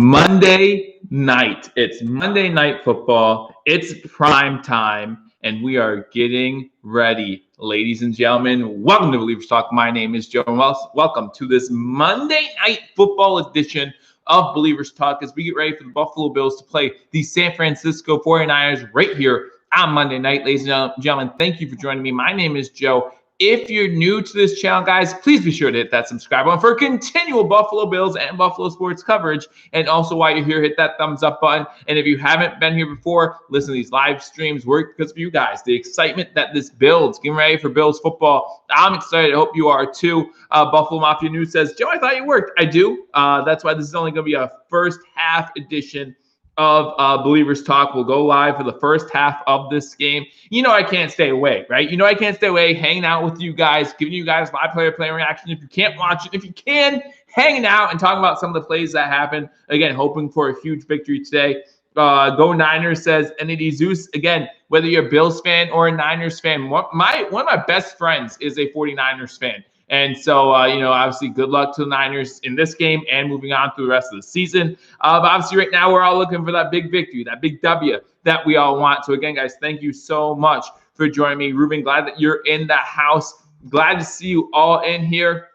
Monday night. It's Monday Night Football. It's prime time, and we are getting ready. Ladies and gentlemen, welcome to Billievers Talk. My name is Joe, and welcome to this Monday Night Football edition of Billievers Talk as we get ready for the Buffalo Bills to play the San Francisco 49ers right here on Monday night. Ladies and gentlemen, thank you for joining me. My name is Joe. If you're new to this channel, guys, please be sure to hit that subscribe button for continual Buffalo Bills and Buffalo sports coverage. And also, while you're here, hit that thumbs up button. And if you haven't been here before, listen to these live streams work because of you guys. The excitement that this builds, getting ready for Bills football. I'm excited. I hope you are too. Buffalo Mafia News says, Joe, I thought you worked. I do. That's why this is only going to be a first half edition of Billievers Talk. Will go live for the first half of this game. You know I can't stay away, right? You know I can't stay away, hanging out with you guys, giving you guys live player reaction. If you can't watch it, if you can, hanging out and talking about some of the plays that happened. Again, hoping for a huge victory today. Go Niners says NAD Zeus. Again, whether you're a Bills fan or a Niners fan, one of my best friends is a 49ers fan. And so, obviously, good luck to the Niners in this game and moving on through the rest of the season. But obviously, right now, we're all looking for that big victory, that big W that we all want. So, again, guys, thank you so much for joining me. Ruben, glad that you're in the house. Glad to see you all in here,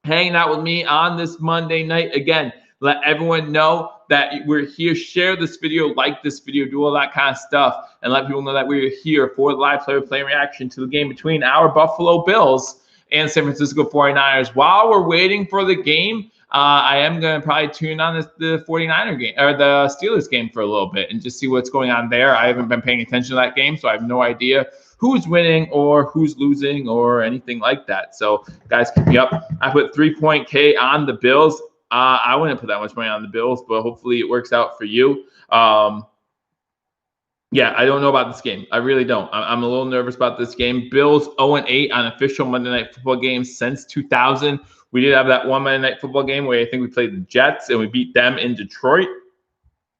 hanging out with me on this Monday night. Again, let everyone know that we're here. Share this video, like this video, do all that kind of stuff, and let people know that we're here for the live player reaction to the game between our Buffalo Bills and San Francisco 49ers. While we're waiting for the game, I am going to probably tune on the 49er game or the Steelers game for a little bit and just see what's going on there. I haven't been paying attention to that game, so I have no idea who's winning or who's losing or anything like that. So, guys, keep me up. I put 3-point K on the Bills. I wouldn't put that much money on the Bills, but hopefully it works out for you. Yeah, I don't know about this game. I really don't. I'm a little nervous about this game. Bills 0-8 on official Monday Night Football games since 2000. We did have that one Monday Night Football game where I think we played the Jets and we beat them in Detroit.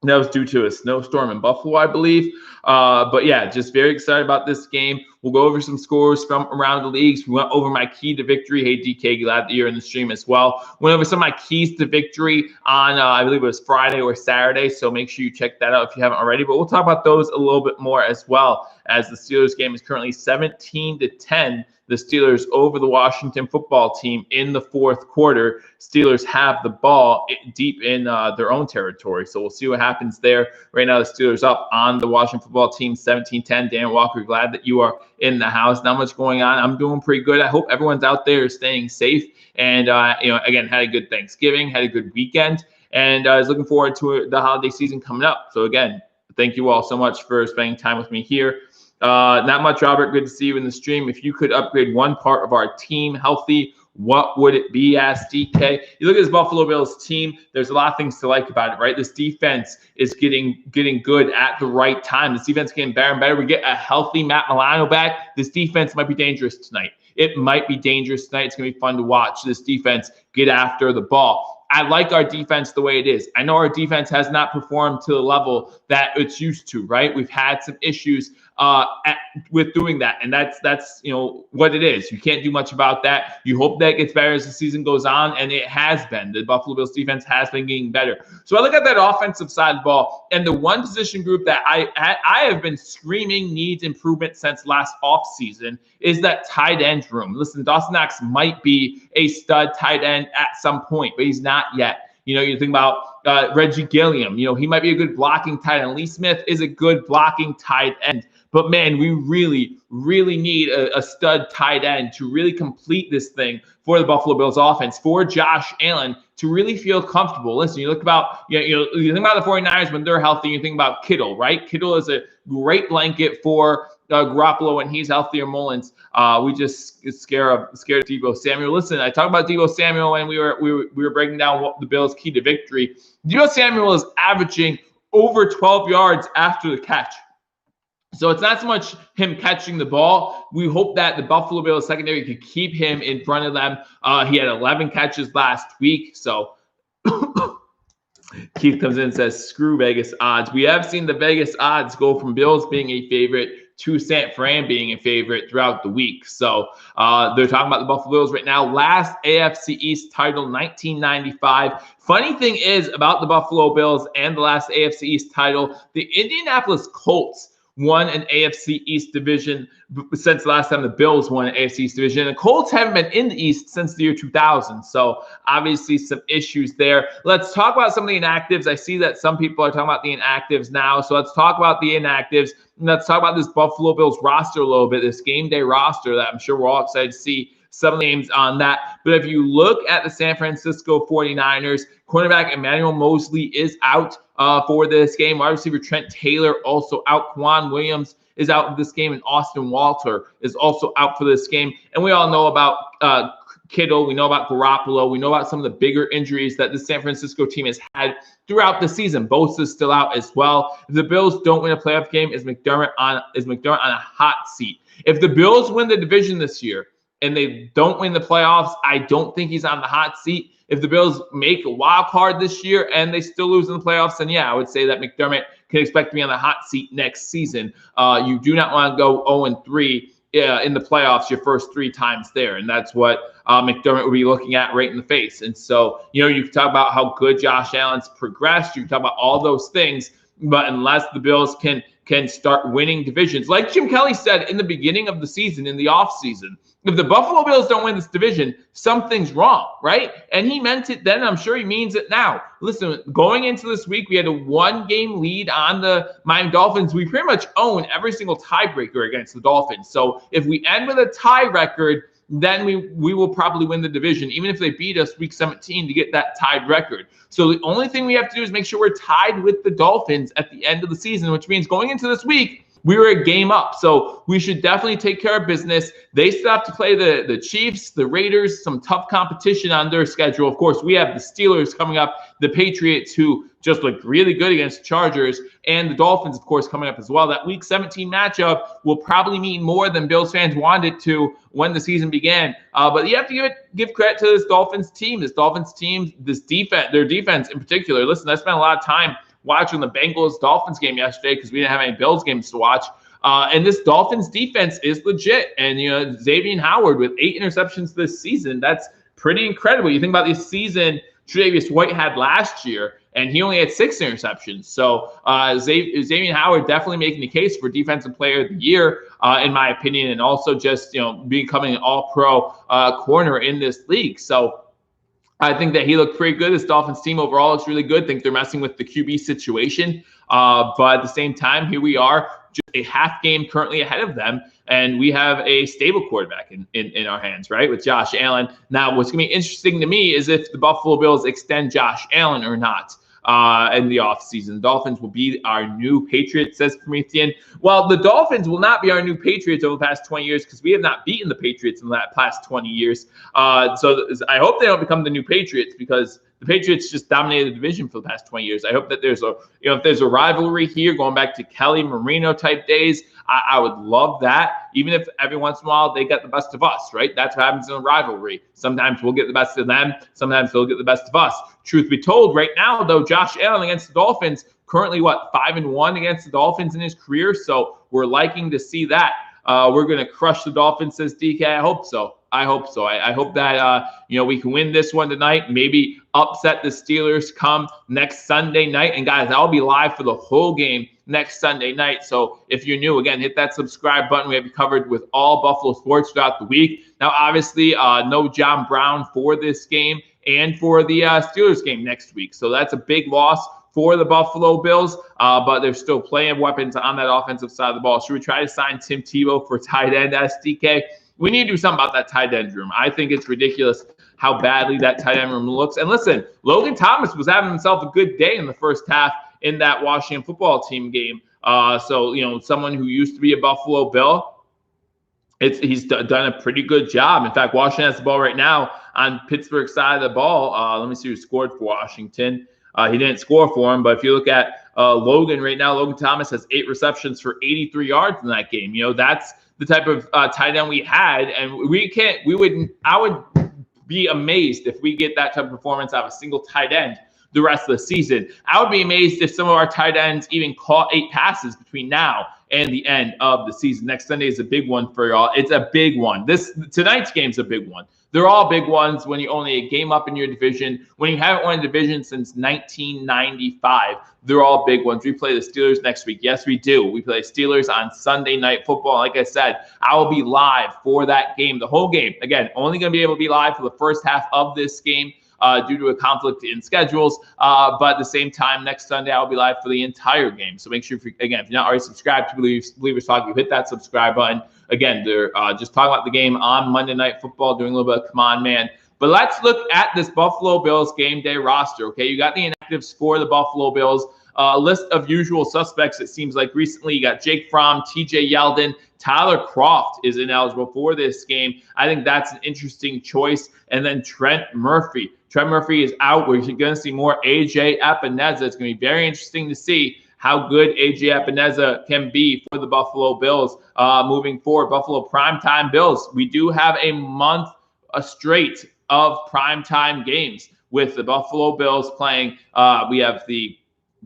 That was due to a snowstorm in Buffalo, I believe. But yeah, just very excited about this game. We'll go over some scores from around the leagues. We went over my key to victory. Hey, DK, glad that you're in the stream as well. Went over some of my keys to victory on, I believe it was Friday or Saturday. So make sure you check that out if you haven't already. But we'll talk about those a little bit more as well, as the Steelers game is currently 17-10. The Steelers over the Washington football team in the fourth quarter. Steelers have the ball deep in their own territory. So we'll see what happens there. Right now, the Steelers up on the Washington football team 17-10. Dan Walker, glad that you are in the house. Not much going on. I'm doing pretty good. I hope everyone's out there staying safe. And, again, had a good Thanksgiving, had a good weekend. And I was looking forward to the holiday season coming up. So, again, thank you all so much for spending time with me here. Not much, Robert. Good to see you in the stream. If you could upgrade one part of our team healthy, what would it be? Asked DK. You look at this Buffalo Bills team, there's a lot of things to like about it, right? This defense is getting good at the right time. This defense is getting better and better. We get a healthy Matt Milano back. This defense might be dangerous tonight. It might be dangerous tonight. It's going to be fun to watch this defense get after the ball. I like our defense the way it is. I know our defense has not performed to the level that it's used to, right? We've had some issues with doing that, and that's what it is. You can't do much about that. You hope that gets better as the season goes on, and it has been. The Buffalo Bills defense has been getting better. So I look at that offensive side of the ball, and the one position group that I have been screaming needs improvement since last offseason is that tight end room. Listen, Dawson Knox might be a stud tight end at some point, but he's not yet. You think about Reggie Gilliam. He might be a good blocking tight end. Lee Smith is a good blocking tight end. But, man, we really, really need a stud tight end to really complete this thing for the Buffalo Bills offense, for Josh Allen to really feel comfortable. Listen, you think about the 49ers when they're healthy, you think about Kittle, right? Kittle is a great blanket for Garoppolo when he's healthy, or Mullins. We just scared of Deebo Samuel. Listen, I talked about Deebo Samuel when we were breaking down what the Bills' key to victory. Deebo Samuel is averaging over 12 yards after the catch. So it's not so much him catching the ball. We hope that the Buffalo Bills secondary could keep him in front of them. He had 11 catches last week. So Keith comes in and says, screw Vegas odds. We have seen the Vegas odds go from Bills being a favorite to San Fran being a favorite throughout the week. So they're talking about the Buffalo Bills right now. Last AFC East title, 1995. Funny thing is about the Buffalo Bills and the last AFC East title, the Indianapolis Colts won an AFC East division since the last time the Bills won an AFC East division. The Colts haven't been in the East since the year 2000. So obviously some issues there. Let's talk about some of the inactives. I see that some people are talking about the inactives now. So let's talk about the inactives. Let's talk about this Buffalo Bills roster a little bit, this game day roster that I'm sure we're all excited to see some names on that. But if you look at the San Francisco 49ers, cornerback Emmanuel Mosley is out for this game. Wide receiver Trent Taylor also out. Quan Williams is out of this game, and Austin Walter is also out for this game. And we all know about Kittle. We know about Garoppolo. We know about some of the bigger injuries that the San Francisco team has had throughout the season. Bosa's still out as well. If the Bills don't win a playoff game, is McDermott on a hot seat? If the Bills win the division this year and they don't win the playoffs, I don't think he's on the hot seat. If the Bills make a wild card this year and they still lose in the playoffs, then yeah, I would say that McDermott can expect to be on the hot seat next season. You do not want to go 0-3 in the playoffs your first 3 times there. And that's what McDermott will be looking at right in the face. And so, you can talk about how good Josh Allen's progressed. You can talk about all those things. But unless the Bills can start winning divisions, like Jim Kelly said in the beginning of the season, in the offseason, if the Buffalo Bills don't win this division, something's wrong, right? And he meant it then. I'm sure he means it now. Listen, going into this week, we had a 1-game lead on the Miami Dolphins. We pretty much own every single tiebreaker against the Dolphins. So if we end with a tie record, then we will probably win the division, even if they beat us week 17 to get that tied record. So the only thing we have to do is make sure we're tied with the Dolphins at the end of the season, which means going into this week, we were a game up. So we should definitely take care of business. They still have to play the Chiefs, the Raiders, some tough competition on their schedule. Of course, we have the Steelers coming up, the Patriots, who just looked really good against the Chargers, and the Dolphins, of course, coming up as well. That Week 17 matchup will probably mean more than Bills fans wanted to when the season began. But you have to give credit to this Dolphins team, this defense, their defense in particular. Listen, I spent a lot of time watching the Bengals-Dolphins game yesterday because we didn't have any Bills games to watch. And this Dolphins defense is legit. And, Xavier Howard with 8 interceptions this season, that's pretty incredible. You think about the season Tre'Davious White had last year, and he only had 6 interceptions. So Xavier Howard definitely making the case for Defensive Player of the Year, in my opinion, and also just, becoming an all-pro corner in this league. So I think that he looked pretty good. This Dolphins team overall looks really good. I think they're messing with the QB situation. But at the same time, here we are, just a half game currently ahead of them. And we have a stable quarterback in our hands, right, with Josh Allen. Now, what's going to be interesting to me is if the Buffalo Bills extend Josh Allen or not. In the offseason. Dolphins will be our new Patriots, says Promethean. Well, the Dolphins will not be our new Patriots over the past 20 years because we have not beaten the Patriots in the past 20 years. So I hope they don't become the new Patriots because the Patriots just dominated the division for the past 20 years. I hope that there's if there's a rivalry here going back to Kelly Marino type days, I would love that. Even if every once in a while they get the best of us, right? That's what happens in a rivalry. Sometimes we'll get the best of them. Sometimes they'll get the best of us. Truth be told, right now, though, Josh Allen against the Dolphins, currently, 5-1 against the Dolphins in his career. So we're liking to see that. We're going to crush the Dolphins, says DK. I hope so. I hope that, we can win this one tonight, maybe upset the Steelers come next Sunday night. And, guys, I'll be live for the whole game next Sunday night. So if you're new, again, hit that subscribe button. We have you covered with all Buffalo sports throughout the week. Now, obviously, no John Brown for this game and for the Steelers game next week. So that's a big loss for the Buffalo Bills, but there's still plenty of weapons on that offensive side of the ball. Should we try to sign Tim Tebow for tight end, SDK? We need to do something about that tight end room. I think it's ridiculous how badly that tight end room looks. And listen, Logan Thomas was having himself a good day in the first half in that Washington football team game. So, someone who used to be a Buffalo Bill, he's done a pretty good job. In fact, Washington has the ball right now on Pittsburgh's side of the ball. Let me see who scored for Washington. He didn't score for him, but if you look at Logan right now, Logan Thomas has 8 receptions for 83 yards in that game. That's the type of tight end we had, and I would be amazed if we get that type of performance out of a single tight end the rest of the season. I would be amazed if some of our tight ends even caught 8 passes between now and the end of the season. Next Sunday is a big one for y'all. It's a big one. Tonight's game's a big one. They're all big ones when you're only a game up in your division. When you haven't won a division since 1995, they're all big ones. We play the Steelers next week. Yes, we do. We play Steelers on Sunday Night Football. Like I said, I will be live for that game, the whole game. Again, only going to be able to be live for the first half of this game due to a conflict in schedules. But at the same time, next Sunday, I'll be live for the entire game. So make sure, if you're not already subscribed to Billievers Talk, you hit that subscribe button. Again, they're just talking about the game on Monday Night Football, doing a little bit of come on, man. But let's look at this Buffalo Bills game day roster, okay? You got the inactives for the Buffalo Bills. A list of usual suspects, it seems like recently. You got Jake Fromm, TJ Yeldon, Tyler Kroft is ineligible for this game. I think that's an interesting choice. And then Trent Murphy. Trent Murphy is out. We're going to see more AJ Epineza. It's going to be very interesting to see how good AJ Epineza can be for the Buffalo Bills moving forward. Buffalo primetime Bills. We do have a month straight of primetime games with the Buffalo Bills playing. We have the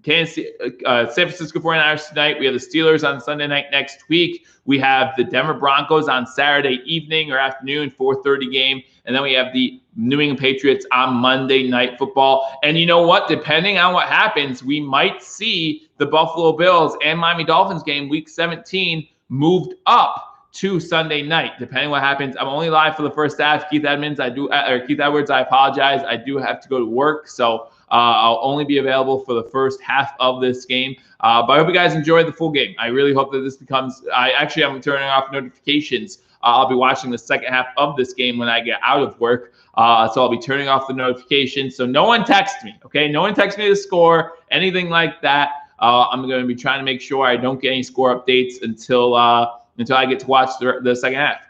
San Francisco 49ers tonight. We have the Steelers on Sunday night next week. We have the Denver Broncos on Saturday evening or afternoon, 4:30 game. And then we have the New England Patriots on Monday Night Football. And you know what? Depending on what happens, we might see the Buffalo Bills and Miami Dolphins game, Week 17, moved up to Sunday night, depending on what happens. I'm only live for the first half. Keith Edwards, I apologize. I do have to go to work, so I'll only be available for the first half of this game. But I hope you guys enjoyed the full game. I really hope that this becomes. I'm turning off notifications. I'll be watching the second half of this game when I get out of work. So I'll be turning off the notifications. So no one text me, okay? No one text me the score, anything like that. I'm going to be trying to make sure I don't get any score updates until I get to watch the second half.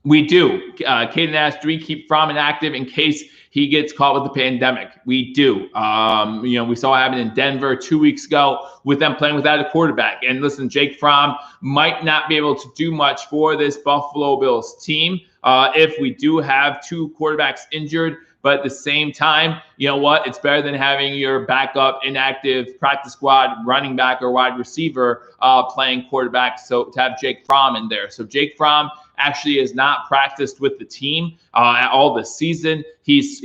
We do. Caden asked, do we keep Fromm inactive in case he gets caught with the pandemic? We do. We saw it happen in Denver 2 weeks ago with them playing without a quarterback. And listen, Jake Fromm might not be able to do much for this Buffalo Bills team if we do have two quarterbacks injured. But at the same time, you know what? It's better than having your backup inactive practice squad running back or wide receiver playing quarterback. So to have Jake Fromm in there. So Jake Fromm actually has not practiced with the team at all this season. He's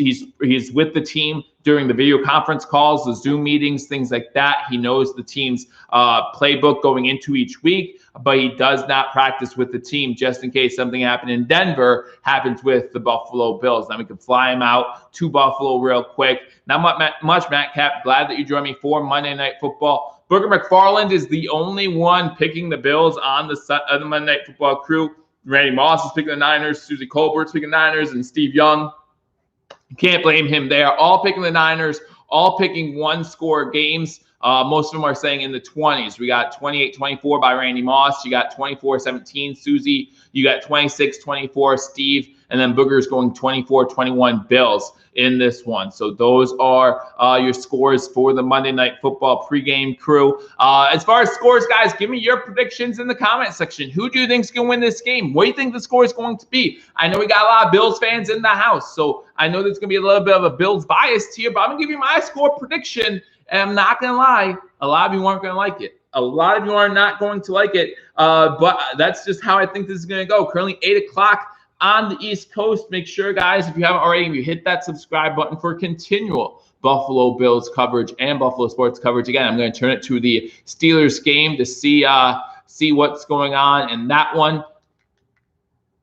with the team during the video conference calls, the Zoom meetings, things like that. He knows the team's playbook going into each week, but he does not practice with the team just in case something happened in Denver happens with the Buffalo Bills. Then we can fly him out to Buffalo real quick. Not much, Matt Cap. Glad that you joined me for Monday Night Football. Booker McFarland is the only one picking the Bills on the Monday Night Football crew. Randy Moss is picking the Niners, Susie Colbert's picking the Niners, and Steve Young. You can't blame him. They are all picking the Niners, all picking one-score games. Most of them are saying in the 20s. We got 28-24 by Randy Moss. You got 24-17, Susie. You got 26-24, Steve. And then Booker's going 24-21 Bills in this one. So those are your scores for the Monday Night Football pregame crew. As far as scores, guys, give me your predictions in the comment section. Who do you think is going to win this game? What do you think the score is going to be? I know we got a lot of Bills fans in the house, so I know there's going to be a little bit of a Bills bias here, but I'm going to give you my score prediction, and I'm not going to lie, a lot of you aren't going to like it. A lot of you are not going to like it, but that's just how I think this is going to go. Currently 8 o'clock on the East Coast. Make sure, guys, if you haven't already, you hit that subscribe button for continual Buffalo Bills coverage and Buffalo sports coverage. Again, I'm going to turn it to the Steelers game to see what's going on in that one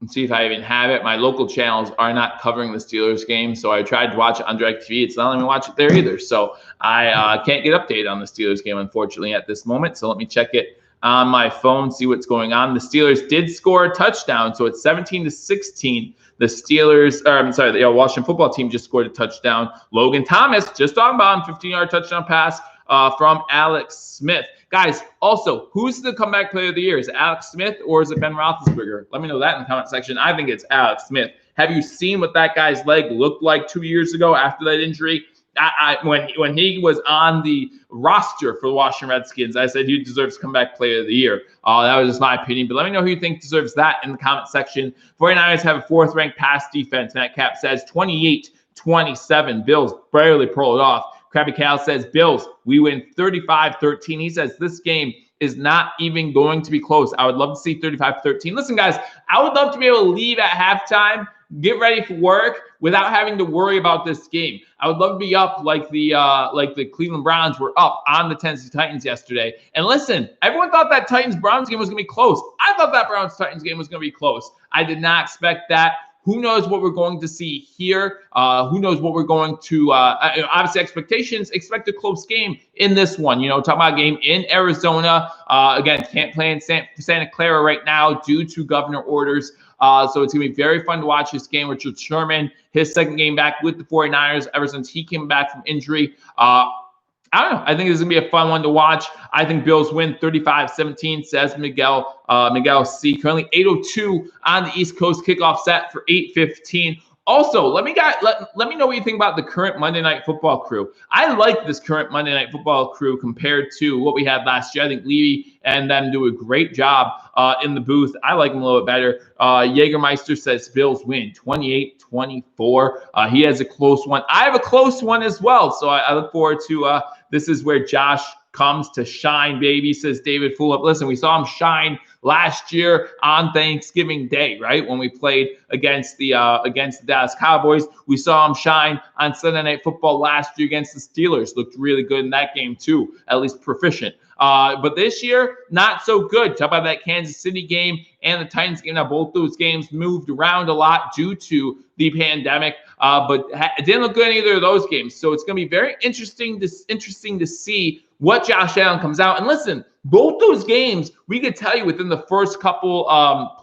and see if I even have it. My local channels are not covering the Steelers game, so I tried to watch it on DirecTV. It's not letting me watch it there either, so I can't get updated on the Steelers game, unfortunately, at this moment. So let me check it on my phone, see what's going on. The Steelers did score a touchdown, so it's 17-16. The Washington football team just scored a touchdown. Logan Thomas, just talking about him, 15-yard touchdown pass from Alex Smith. Guys, also, who's the comeback player of the year? Is it Alex Smith or is it Ben Roethlisberger? Let me know that in the comment section. I think it's Alex Smith. Have you seen what that guy's leg looked like 2 years ago after that injury? When he was on the roster for the Washington Redskins, I said he deserves comeback player of the year. That was just my opinion. But let me know who you think deserves that in the comment section. 49ers have a fourth-ranked pass defense. Matt Cap says 28-27. Bills barely pull it off. Krabby Cal says, Bills, we win 35-13. He says this game is not even going to be close. I would love to see 35-13. Listen, guys, I would love to be able to leave at halftime, get ready for work without having to worry about this game. I would love to be up like the Cleveland Browns were up on the Tennessee Titans yesterday. And listen, everyone thought that Titans-Browns game was going to be close. I thought that Browns-Titans game was going to be close. I did not expect that. Who knows what we're going to see here? Who knows what we're going to obviously expectations, expect a close game in this one. Talking about a game in Arizona. Again, can't play in Santa Clara right now due to governor orders. So it's going to be very fun to watch this game. Richard Sherman, his second game back with the 49ers ever since he came back from injury. I don't know. I think this is going to be a fun one to watch. I think Bills win 35-17, says Miguel C. Currently 8:02 on the East Coast, kickoff set for 8:15. Also, let me know what you think about the current Monday Night Football crew. I like this current Monday Night Football crew compared to what we had last year. I think Levy and them do a great job in the booth. I like them a little bit better. Jägermeister says Bills win 28-24. He has a close one. I have a close one as well. So I look forward to this is where Josh comes to shine, baby, says David Fulop. Listen, we saw him shine last year on Thanksgiving Day, right? When we played against the Dallas Cowboys. We saw him shine on Sunday Night Football last year against the Steelers. Looked really good in that game too, at least proficient. But this year, not so good. Talk about that Kansas City game and the Titans game. Now, both those games moved around a lot due to the pandemic, but it didn't look good in either of those games. So it's going to be very interesting to see what Josh Allen comes out. And listen, both those games, we could tell you within the first couple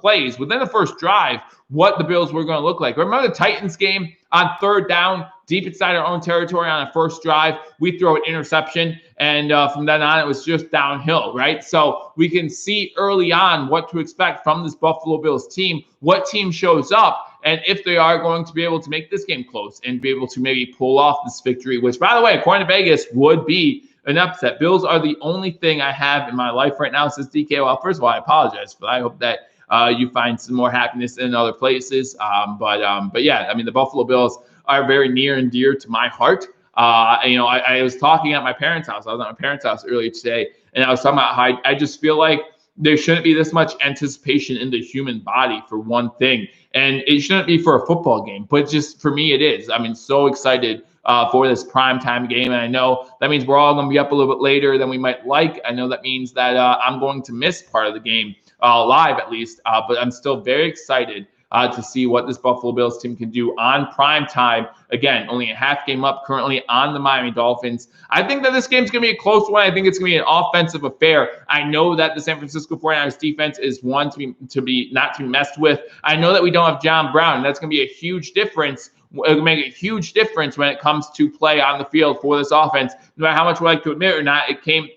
plays, within the first drive, what the Bills were going to look like. Remember the Titans game on third down, deep inside our own territory on a first drive, we throw an interception, and from then on, it was just downhill, right? So we can see early on what to expect from this Buffalo Bills team, what team shows up, and if they are going to be able to make this game close and be able to maybe pull off this victory, which, by the way, according to Vegas, would be an upset. Bills are the only thing I have in my life right now, says DK. Well, first of all, I apologize for that. I hope that you find some more happiness in other places. But yeah, I mean, the Buffalo Bills are very near and dear to my heart. I was talking at my parents' house. I was at my parents' house earlier today, and I was talking about how I just feel like there shouldn't be this much anticipation in the human body for one thing. And it shouldn't be for a football game, but just for me, it is. I mean, so excited for this primetime game. And I know that means we're all going to be up a little bit later than we might like. I know that means that I'm going to miss part of the game live at least, but I'm still very excited to see what this Buffalo Bills team can do on prime time. Again, only a half game up currently on the Miami Dolphins. I think that this game's going to be a close one. I think it's going to be an offensive affair. I know that the San Francisco 49ers defense is one to be not to be messed with. I know that we don't have John Brown, and that's going to be a huge difference. It will make a huge difference when it comes to play on the field for this offense. No matter how much we like to admit or not, it came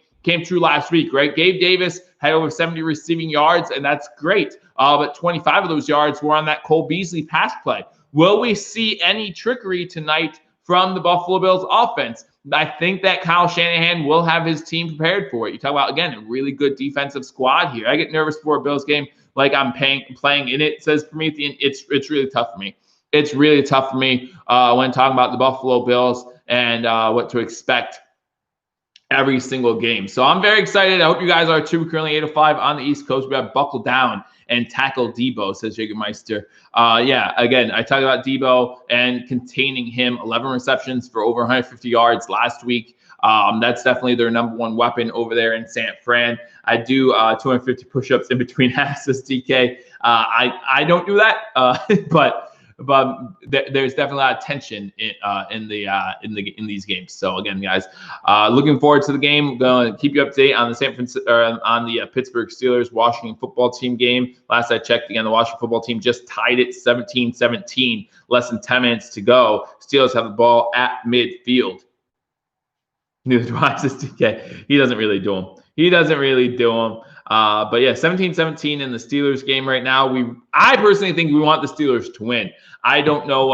true last week, right? Gabe Davis had over 70 receiving yards, and that's great. But 25 of those yards were on that Cole Beasley pass play. Will we see any trickery tonight from the Buffalo Bills offense? I think that Kyle Shanahan will have his team prepared for it. You talk about, again, a really good defensive squad here. I get nervous for a Bills game like I'm playing in it, says Promethean. It's really tough for me. It's really tough for me when talking about the Buffalo Bills and what to expect every single game. So I'm very excited. I hope you guys are too. We're currently 8:05 on the East Coast. We have buckle down and tackle Debo, says Jägermeister. Yeah, again, I talked about Debo and containing him. 11 receptions for over 150 yards last week. That's definitely their number one weapon over there in San Fran. I do 250 push-ups in between halves, says DK. I don't do that, but there's definitely a lot of tension in these games. So again, guys, looking forward to the game. Going to keep you up to date on the Pittsburgh Steelers Washington football team game. Last I checked, again, the Washington football team just tied it 17-17. Less than 10 minutes to go. Steelers have the ball at midfield. Neither do I, says DK. He doesn't really do them. But yeah, 17-17 in the Steelers game right now. I personally think we want the Steelers to win. I don't know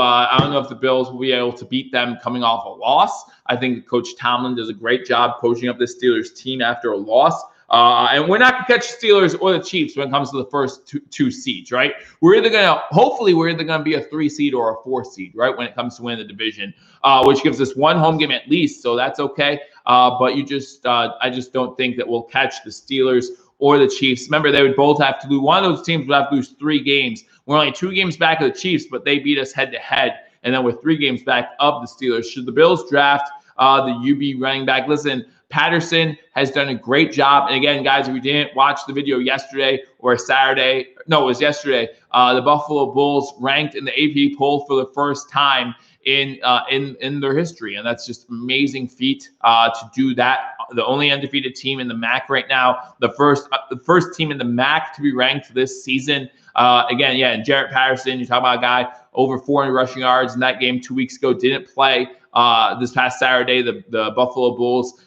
if the Bills will be able to beat them coming off a loss. I think Coach Tomlin does a great job coaching up the Steelers team after a loss. And we're not going to catch the Steelers or the Chiefs when it comes to the first two seeds, right? Hopefully we're either going to be a 3 seed or a 4 seed, right? When it comes to winning the division, which gives us one home game at least. So that's okay. But I just don't think that we'll catch the Steelers or the Chiefs. Remember, they would both have to lose. One of those teams would have to lose 3 games. We're only 2 games back of the Chiefs, but they beat us head-to-head. And then we're 3 games back of the Steelers. Should the Bills draft the UB running back? Listen, Patterson has done a great job. And again, guys, if you didn't watch the video yesterday or Saturday, no, it was yesterday, the Buffalo Bulls ranked in the AP poll for the first time in their history. And that's just amazing feat to do that. The only undefeated team in the MAC right now, the first team in the MAC to be ranked this season. Again, yeah, and Jarrett Patterson, you talk about a guy over 400 rushing yards in that game 2 weeks ago, didn't play this past Saturday. The Buffalo Bulls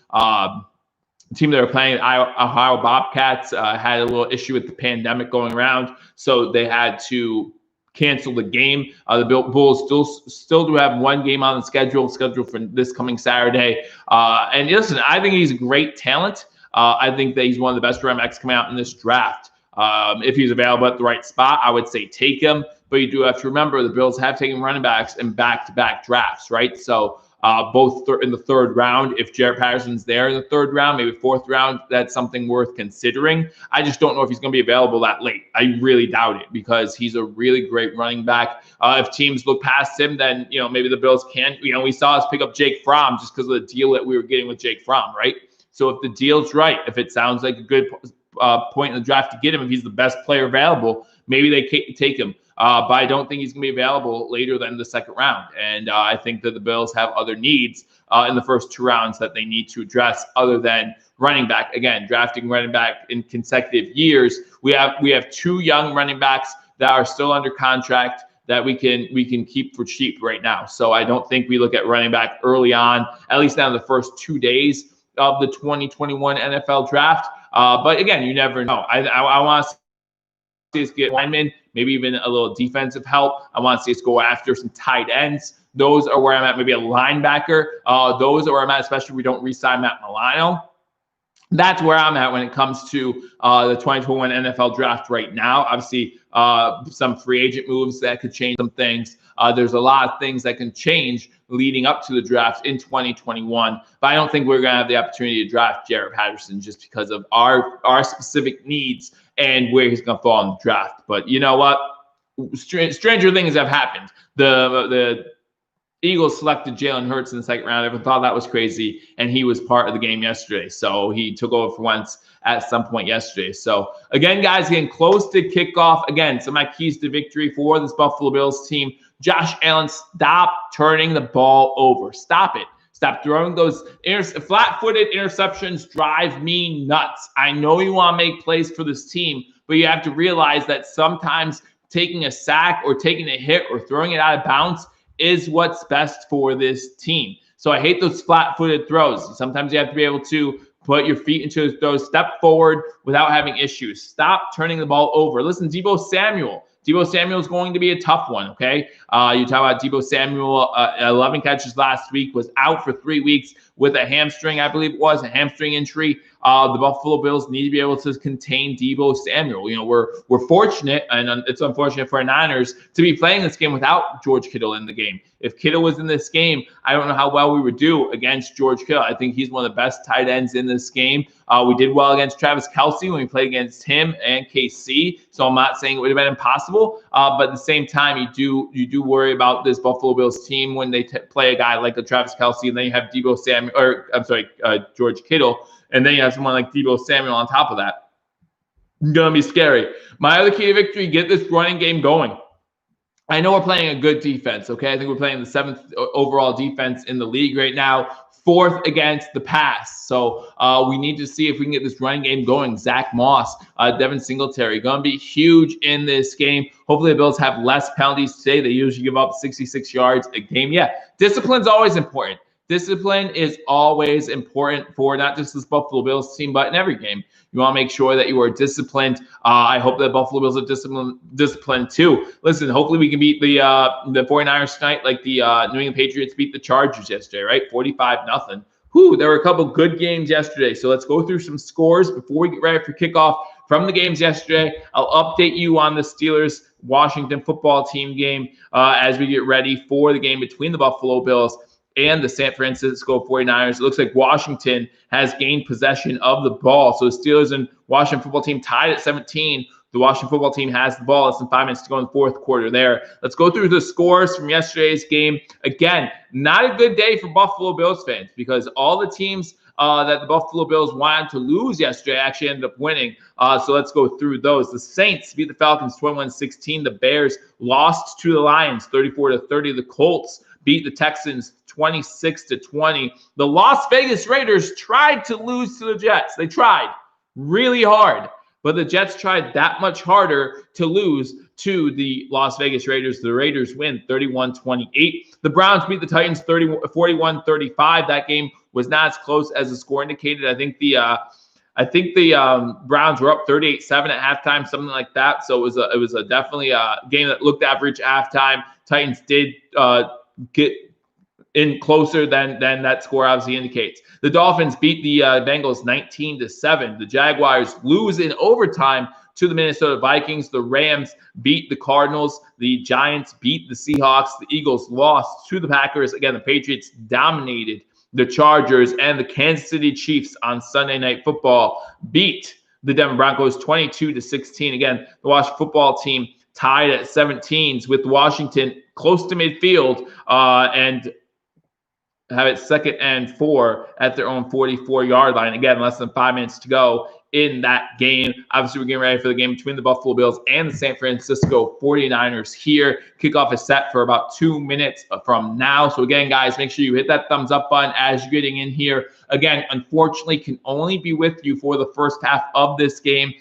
team that were playing, Ohio Bobcats, had a little issue with the pandemic going around, so they had to cancel the game. The Bulls still do have 1 game on the scheduled for this coming Saturday. And listen, I think he's a great talent. I think that he's one of the best running backs coming out in this draft. If he's available at the right spot, I would say take him. But you do have to remember the Bills have taken running backs in back-to-back drafts, right? So both in the 3rd round. If Jarrett Patterson's there in the 3rd round, maybe 4th round, that's something worth considering. I just don't know if he's going to be available that late. I really doubt it because he's a really great running back. If teams look past him, then maybe the Bills can. We saw us pick up Jake Fromm just because of the deal that we were getting with Jake Fromm, right? So if the deal's right, if it sounds like a good point in the draft to get him, if he's the best player available, maybe they take him. But I don't think he's going to be available later than the 2nd round. And I think that the Bills have other needs in the first 2 rounds that they need to address other than running back. Again, drafting running back in consecutive years. We have 2 young running backs that are still under contract that we can keep for cheap right now. So I don't think we look at running back early on, at least now in the first 2 days of the 2021 NFL draft. But again, you never know. I want to see us get linemen, maybe even a little defensive help. I want to see us go after some tight ends. Those are where I'm at. Maybe a linebacker. Those are where I'm at, especially if we don't re-sign Matt Milano. That's where I'm at when it comes to the 2021 NFL draft right now. Obviously, some free agent moves that could change some things. There's a lot of things that can change leading up to the draft in 2021. But I don't think we're going to have the opportunity to draft Jarrett Patterson just because of our specific needs and where he's going to fall in the draft. But you know what? Stranger things have happened. The Eagles selected Jalen Hurts in the 2nd round. Everyone thought that was crazy, and he was part of the game yesterday. So he took over for Wentz at some point yesterday. So again, guys, getting close to kickoff. Again, some of my keys to victory for this Buffalo Bills team. Josh Allen, stop turning the ball over. Stop it. Stop throwing those flat-footed interceptions. Drive me nuts. I know you want to make plays for this team, but you have to realize that sometimes taking a sack or taking a hit or throwing it out of bounds is what's best for this team. So I hate those flat-footed throws. Sometimes you have to be able to put your feet into those throws, step forward without having issues. Stop turning the ball over. Listen, Deebo Samuel is going to be a tough one, okay? You talk about Deebo Samuel, 11 catches last week, was out for 3 weeks with a hamstring, I believe it was, a hamstring injury. The Buffalo Bills need to be able to contain Deebo Samuel. We're fortunate, and it's unfortunate for our Niners, to be playing this game without George Kittle in the game. If Kittle was in this game, I don't know how well we would do against George Kittle. I think he's one of the best tight ends in this game. We did well against Travis Kelce when we played against him and KC, so I'm not saying it would have been impossible, but at the same time, you do worry about this Buffalo Bills team when they play a guy like a Travis Kelce, and then you have George Kittle, and then you have someone like Deebo Samuel on top of that. It's going to be scary. My other key to victory, get this running game going. I know we're playing a good defense, okay? I think we're playing the 7th overall defense in the league right now, 4th against the pass. So we need to see if we can get this running game going. Zach Moss, Devin Singletary, going to be huge in this game. Hopefully the Bills have less penalties today. They usually give up 66 yards a game. Yeah, discipline's always important. Discipline is always important for not just this Buffalo Bills team, but in every game. You want to make sure that you are disciplined. I hope that Buffalo Bills are disciplined too. Listen, hopefully we can beat the 49ers tonight like the New England Patriots beat the Chargers yesterday, right? 45-0. There were a couple good games yesterday. So let's go through some scores before we get ready for kickoff from the games yesterday. I'll update you on the Steelers-Washington football team game as we get ready for the game between the Buffalo Bills and the San Francisco 49ers. It looks like Washington has gained possession of the ball. So the Steelers and Washington football team tied at 17. The Washington football team has the ball. Less than 5 minutes to go in the fourth quarter there. Let's go through the scores from yesterday's game. Again, not a good day for Buffalo Bills fans because all the teams that the Buffalo Bills wanted to lose yesterday actually ended up winning. So let's go through those. The Saints beat the Falcons 21-16. The Bears lost to the Lions 34-30. The Colts beat the Texans 26-20. The Las Vegas Raiders tried to lose to the Jets. They tried really hard, but the Jets tried that much harder to lose to the Las Vegas Raiders. The Raiders win 31-28. The Browns beat the Titans 41-35. That game was not as close as the score indicated. I think the Browns were up 38-7 at halftime, something like that. So it was definitely a game that looked average at halftime. Titans did get in closer than that score obviously indicates. The Dolphins beat the Bengals 19-7. The Jaguars lose in overtime to the Minnesota Vikings. The Rams beat the Cardinals. The Giants beat the Seahawks. The Eagles lost to the Packers. Again, the Patriots dominated the Chargers, and the Kansas City Chiefs on Sunday Night Football beat the Denver Broncos 22-16. Again, the Washington football team tied at 17s with Washington close to midfield and have it 2nd and 4 at their own 44-yard line. Again, less than 5 minutes to go in that game. Obviously, we're getting ready for the game between the Buffalo Bills and the San Francisco 49ers here. Kickoff is set for about 2 minutes from now. So again, guys, make sure you hit that thumbs up button as you're getting in here. Again, unfortunately, can only be with you for the first half of this game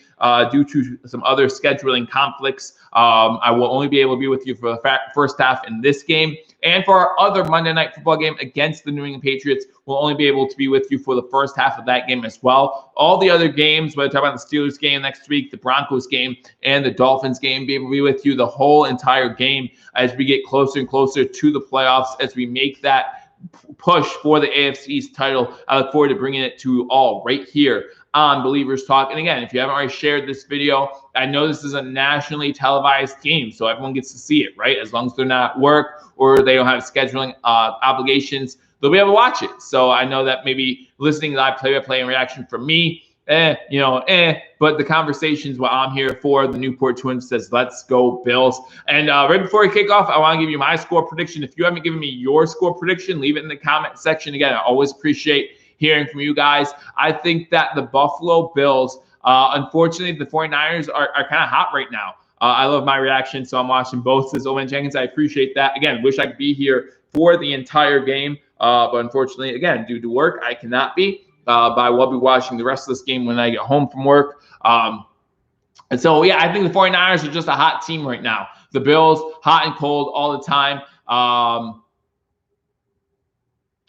due to some other scheduling conflicts. I will only be able to be with you for the first half in this game. And for our other Monday Night Football game against the New England Patriots, we'll only be able to be with you for the first half of that game as well. All the other games, whether talk about the Steelers game next week, the Broncos game, and the Dolphins game, be able to be with you the whole entire game as we get closer and closer to the playoffs, as we make that push for the AFC East title. I look forward to bringing it to you all right here on Believers Talk. And again, if you haven't already shared this video, I know this is a nationally televised game, so everyone gets to see it, right? As long as they're not at work or they don't have scheduling obligations, they'll be able to watch it. So I know that maybe listening to live play-by-play and reaction from me, but the conversations what I'm here for. The Newport Twins says, let's go Bills. And right before we kick off, I want to give you my score prediction. If you haven't given me your score prediction, leave it in the comment section. Again, I always appreciate hearing from you guys. I think that the Buffalo Bills, unfortunately, the 49ers are kind of hot right now. I love my reaction, so I'm watching both. Says Owen Jenkins, I appreciate that. Again, wish I could be here for the entire game, but unfortunately, again, due to work, I cannot be. But I will be watching the rest of this game when I get home from work. And so, yeah, I think the 49ers are just a hot team right now. The Bills, hot and cold all the time.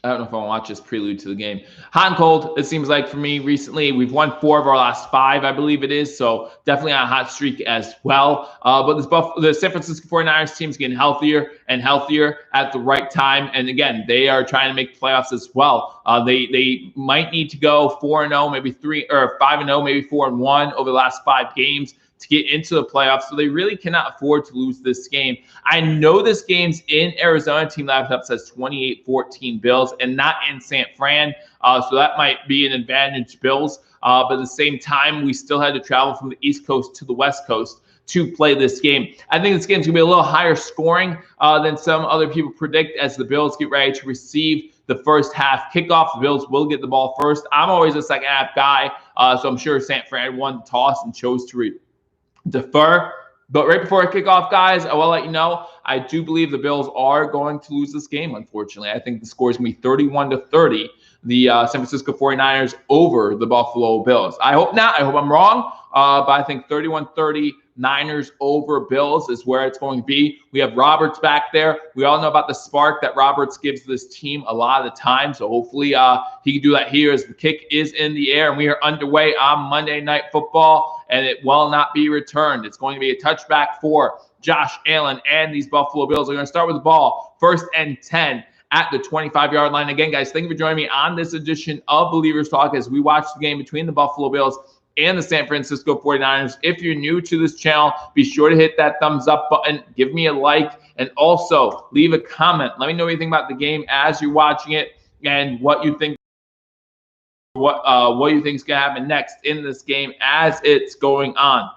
I don't know if I want to watch this prelude to the game. Hot and cold, it seems like for me recently. We've won 4 of our last 5, I believe it is. So definitely on a hot streak as well. But the San Francisco 49ers team is getting healthier and healthier at the right time. And again, they are trying to make the playoffs as well. They might need to go 4-0, maybe 5-0, maybe 4-1 over the last 5 games to get into the playoffs. So they really cannot afford to lose this game. I know this game's in Arizona. Team Laptop says 28-14 Bills and not in San Fran. So that might be an advantage Bills. But at the same time, we still had to travel from the East Coast to the West Coast to play this game. I think this game's going to be a little higher scoring than some other people predict as the Bills get ready to receive the first half kickoff. The Bills will get the ball first. I'm always a second half guy, so I'm sure San Fran won the toss and chose to defer. But right before I kick off, guys, I will let you know, I do believe the Bills are going to lose this game, unfortunately. I think the score is going to be 31-30, the San Francisco 49ers over the Buffalo Bills. I hope not. I hope I'm wrong. But I think 31-30 Niners over Bills is where it's going to be. We have Roberts back there. We all know about the spark that Roberts gives this team a lot of the time. So hopefully he can do that here as the kick is in the air. And we are underway on Monday Night Football, and it will not be returned. It's going to be a touchback for Josh Allen, and these Buffalo Bills are going to start with the ball. 1st and 10 at the 25-yard line. Again, guys, thank you for joining me on this edition of Believers Talk as we watch the game between the Buffalo Bills and the San Francisco 49ers. If you're new to this channel, be sure to hit that thumbs up button, give me a like, and also leave a comment. Let me know what you think about the game as you're watching it and what you think what you think is going to happen next in this game as it's going on.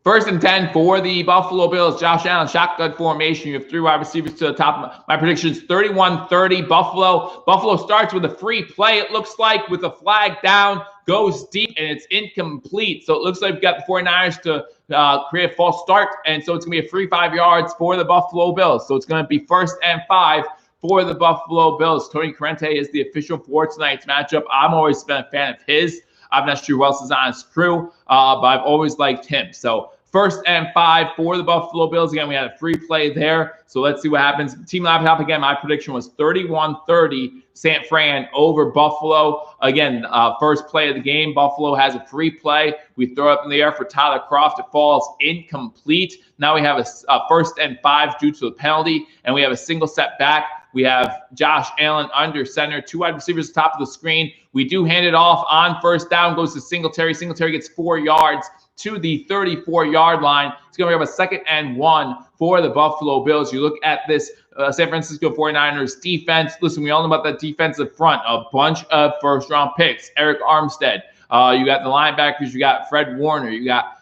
1st and 10 for the Buffalo Bills. Josh Allen, shotgun formation. You have 3 wide receivers to the top. My predictions, 31-30 Buffalo. Buffalo starts with a free play, it looks like, with a flag down, goes deep, and it's incomplete. So it looks like we've got the 49ers to create a false start, and so it's going to be a free 5 yards for the Buffalo Bills. So it's going to be 1st and 5 for the Buffalo Bills. Tony Corrente is the official for tonight's matchup. I'm always been a fan of his. I'm not sure who else is on his crew, but I've always liked him. So 1st and 5 for the Buffalo Bills. Again, we had a free play there. So let's see what happens. Team Laptop, again, my prediction was 31-30 San Fran over Buffalo. Again, first play of the game, Buffalo has a free play. We throw it up in the air for Tyler Kroft. It falls incomplete. Now we have a 1st and 5 due to the penalty, and we have a single set back. We have Josh Allen under center, 2 wide receivers top of the screen. We do hand it off on 1st down, goes to Singletary. Singletary gets 4 yards to the 34-yard line. It's going to have a 2nd and 1 for the Buffalo Bills. You look at this San Francisco 49ers defense. Listen, we all know about that defensive front. A bunch of first-round picks. Eric Armstead. You got the linebackers. You got Fred Warner. You got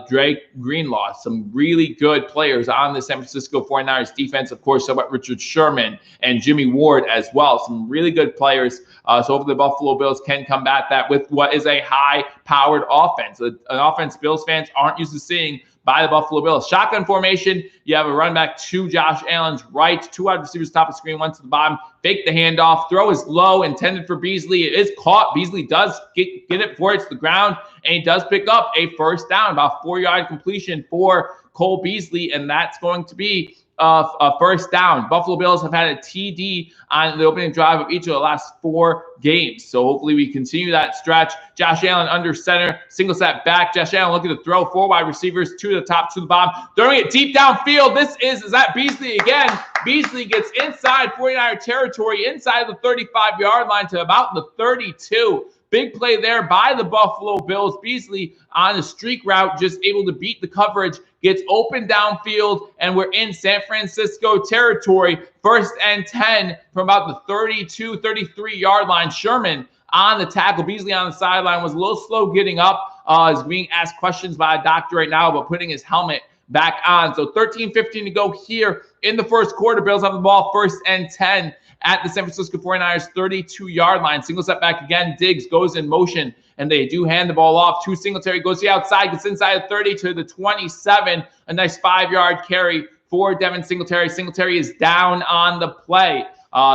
Drake Greenlaw, some really good players on the San Francisco 49ers defense. Of course, so about Richard Sherman and Jimmy Ward as well. Some really good players. So hopefully the Buffalo Bills can combat that with what is a high-powered offense. An offense Bills fans aren't used to seeing by the Buffalo Bills. Shotgun formation, you have a run back to Josh Allen's right, 2 wide receivers top of the screen, 1 to the bottom. Fake the handoff. Throw is low, intended for Beasley. It is caught. Beasley does get it before it's the ground, and he does pick up a 1st down, about 4-yard completion for Cole Beasley, and that's going to be a 1st down. Buffalo Bills have had a TD on the opening drive of each of the last 4 games. So hopefully we continue that stretch. Josh Allen under center, single set back. Josh Allen looking to throw, 4 wide receivers, 2 to the top, 2 to the bottom. Throwing it deep downfield. Is that Beasley again? Beasley gets inside 49er territory, inside the 35-yard line to about the 32. Big play there by the Buffalo Bills. Beasley on a streak route, just able to beat the coverage, gets open downfield, and we're in San Francisco territory. 1st and 10 from about the 32, 33-yard line. Sherman on the tackle. Beasley on the sideline was a little slow getting up. Is being asked questions by a doctor right now about putting his helmet back on. So 13-15 to go here in the 1st quarter. Bills have the ball, 1st and 10 at the San Francisco 49ers 32-yard line. Single set back again. Diggs goes in motion, and they do hand the ball off to Singletary. Goes to the outside, gets inside the 30 to the 27. A nice 5-yard carry for Devin Singletary. Singletary is down on the play.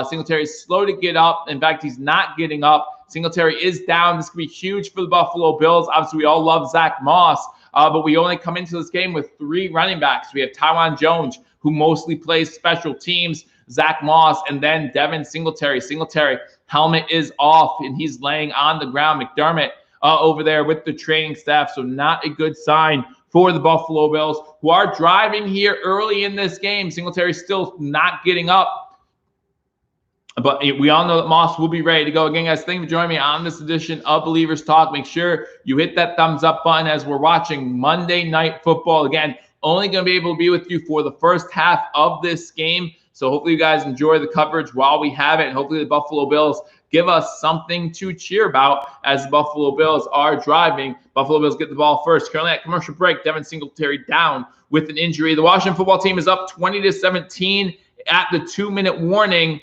Singletary is slow to get up. In fact, he's not getting up. Singletary is down. This could be huge for the Buffalo Bills. Obviously, we all love Zach Moss, but we only come into this game with 3 running backs. We have Tywan Jones, who mostly plays special teams, Zach Moss, and then Devin Singletary. Singletary, helmet is off, and he's laying on the ground. McDermott over there with the training staff, so not a good sign for the Buffalo Bills, who are driving here early in this game. Singletary still not getting up, but we all know that Moss will be ready to go. Again, guys, thank you for joining me on this edition of Believers Talk. Make sure you hit that thumbs up button as we're watching Monday Night Football. Again, only going to be able to be with you for the first half of this game. So hopefully you guys enjoy the coverage while we have it. And hopefully the Buffalo Bills give us something to cheer about as the Buffalo Bills are driving. Buffalo Bills get the ball first. Currently at commercial break, Devin Singletary down with an injury. The Washington football team is up 20-17 at the 2-minute warning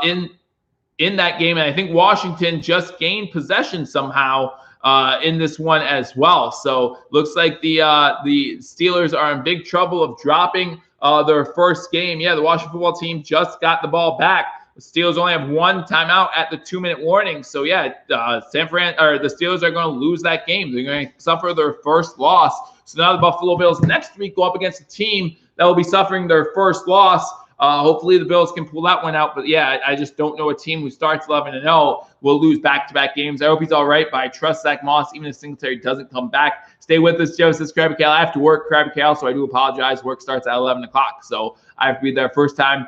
in that game. And I think Washington just gained possession somehow in this one as well. So looks like the Steelers are in big trouble of dropping their first game. Yeah, the Washington football team just got the ball back. The Steelers only have 1 timeout at the 2-minute warning. So yeah, the Steelers are going to lose that game. They're going to suffer their first loss. So now the Buffalo Bills next week go up against a team that will be suffering their first loss. Hopefully the Bills can pull that one out. But yeah, I just don't know a team who starts 11-0 will lose back-to-back games. I hope he's all right, but I trust Zach Moss, even if Singletary doesn't come back. Stay with us, Joe. Says Krabby Cal. I have to work, Krabby Cal, so I do apologize. Work starts at 11 o'clock, so I have to be there. First time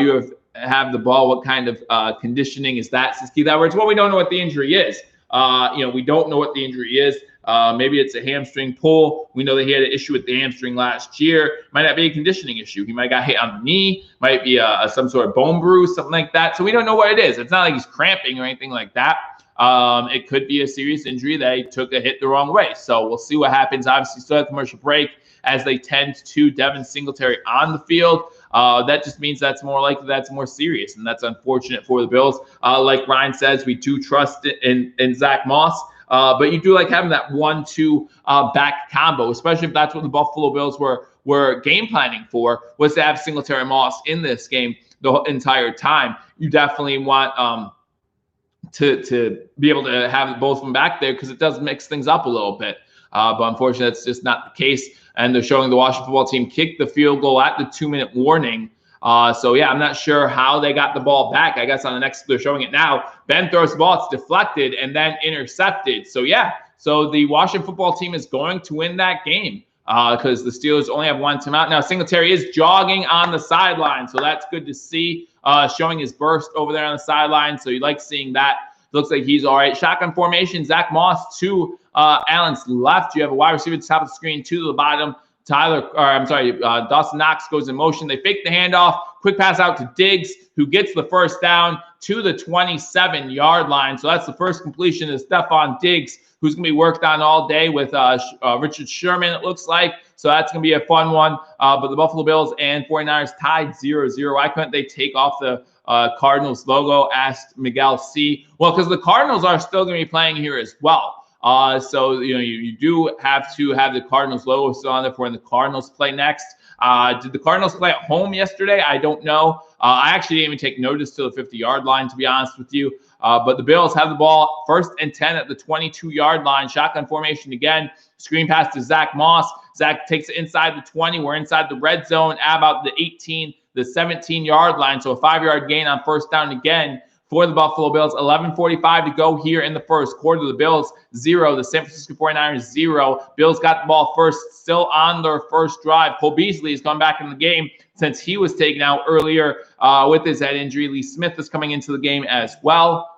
you have the ball. What kind of conditioning is that? Says Keith Edwards. Well, we don't know what the injury is. We don't know what the injury is. Maybe it's a hamstring pull. We know that he had an issue with the hamstring last year. Might not be a conditioning issue. He might got hit on the knee. Might be some sort of bone bruise, something like that. So we don't know what it is. It's not like he's cramping or anything like that. It could be a serious injury that he took a hit the wrong way. So we'll see what happens. Obviously, still have commercial break as they tend to Devin Singletary on the field. That just means that's more likely that's more serious, and that's unfortunate for the Bills. Like Ryan says, we do trust in Zach Moss. But you do like having that 1-2 back combo, especially if that's what the Buffalo Bills were game planning for, was to have Singletary Moss in this game the entire time. You definitely want to be able to have both of them back there, because it does mix things up a little bit. But unfortunately, that's just not the case. And they're showing the Washington football team kick the field goal at the 2-minute warning. So, yeah, I'm not sure how they got the ball back. I guess on the next, they're showing it now. Ben throws the ball, it's deflected and then intercepted. So, yeah, so the Washington football team is going to win that game because the Steelers only have one timeout. Now, Singletary is jogging on the sideline, so that's good to see, showing his burst over there on the sideline. So you like seeing that. Looks like he's all right. Shotgun formation, Zach Moss to Allen's left. You have a wide receiver at the top of the screen, to the bottom. Dawson Knox goes in motion. They fake the handoff. Quick pass out to Diggs, who gets the first down to the 27-yard line. So that's the first completion of Stephon Diggs, who's going to be worked on all day with Richard Sherman, it looks like. So that's going to be a fun one. But the Buffalo Bills and 49ers tied 0-0. Why couldn't they take off the Cardinals logo, asked Miguel C. Well, because the Cardinals are still going to be playing here as well. So, you do have to have the Cardinals logo still on there for when the Cardinals play next. Did the Cardinals play at home yesterday? I don't know. I actually didn't even take notice to the 50-yard line, to be honest with you. But the Bills have the ball 1st and 10 at the 22-yard line. Shotgun formation again. Screen pass to Zach Moss. Zach takes it inside the 20. We're inside the red zone at about the 18, the 17-yard line. So a 5-yard gain on 1st down again for the Buffalo Bills. 11:45 to go here in the first quarter. The Bills 0, the San Francisco 49ers 0. Bills got the ball first, still on their first drive. Cole Beasley is coming back in the game since he was taken out earlier with his head injury. Lee Smith is coming into the game as well.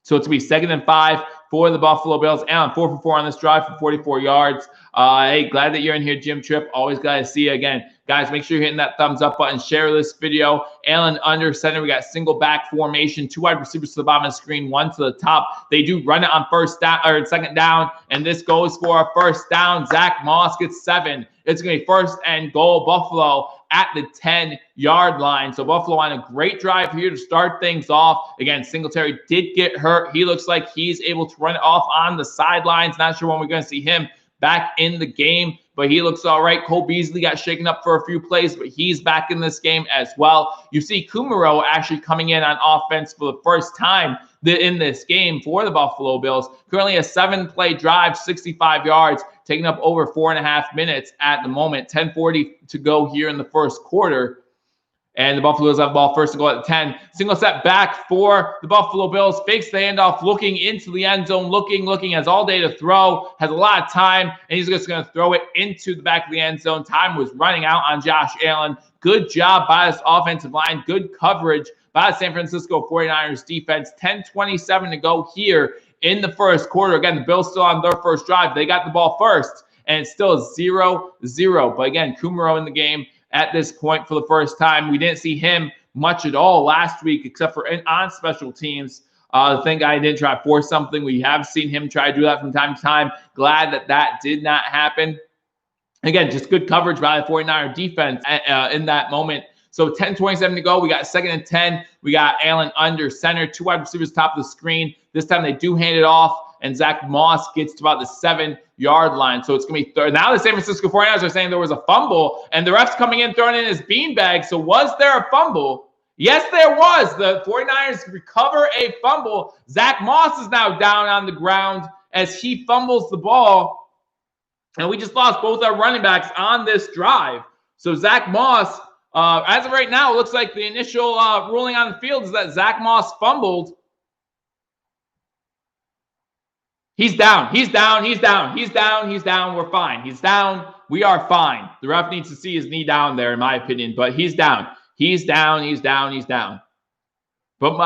So it's going to be 2nd and 5 for the Buffalo Bills. Allen 4 for 4 on this drive for 44 yards. Hey, glad that you're in here, Jim Tripp. Always glad to see you again. Guys, make sure you're hitting that thumbs up button. Share this video. Allen under center. We got single back formation. 2 wide receivers to the bottom of the screen, 1 to the top. They do run it on 2nd down, and this goes for a 1st down. Zach Moss gets 7. It's going to be 1st and goal, Buffalo at the 10-yard line. So Buffalo on a great drive here to start things off. Again, Singletary did get hurt. He looks like he's able to run it off on the sidelines. Not sure when we're going to see him back in the game, but he looks all right. Cole Beasley got shaken up for a few plays, but he's back in this game as well. You see Kumaro actually coming in on offense for the first time in this game for the Buffalo Bills. Currently a 7-play drive, 65 yards, taking up over 4.5 minutes at the moment. 10:40 to go here in the first quarter. And the Buffalo Bills have the ball 1st and goal at the 10. Single step back for the Buffalo Bills. Fakes the handoff, looking into the end zone, looking, has all day to throw, has a lot of time, and he's just going to throw it into the back of the end zone. Time was running out on Josh Allen. Good job by this offensive line. Good coverage by the San Francisco 49ers defense. 10:27 to go here in the first quarter. Again, the Bills still on their first drive. They got the ball first, and it's still 0-0. But again, Kumaro in the game at this point for the first time. We didn't see him much at all last week, except for on special teams. Thank God he didn't try to force something. We have seen him try to do that from time to time. Glad that did not happen. Again, just good coverage by the 49er defense in that moment. So 10:27 to go. We got 2nd and 10. We got Allen under center. 2 wide receivers top of the screen. This time they do hand it off, and Zach Moss gets to about the 7-yard line. So it's going to be 3rd. Now the San Francisco 49ers are saying there was a fumble, and the ref's coming in throwing in his beanbag. So was there a fumble? Yes, there was. The 49ers recover a fumble. Zach Moss is now down on the ground as he fumbles the ball. And we just lost both our running backs on this drive. So Zach Moss, as of right now, it looks like the initial ruling on the field is that Zach Moss fumbled. He's down. We're fine. He's down. We are fine. The ref needs to see his knee down there, in my opinion, but he's down. He's down. But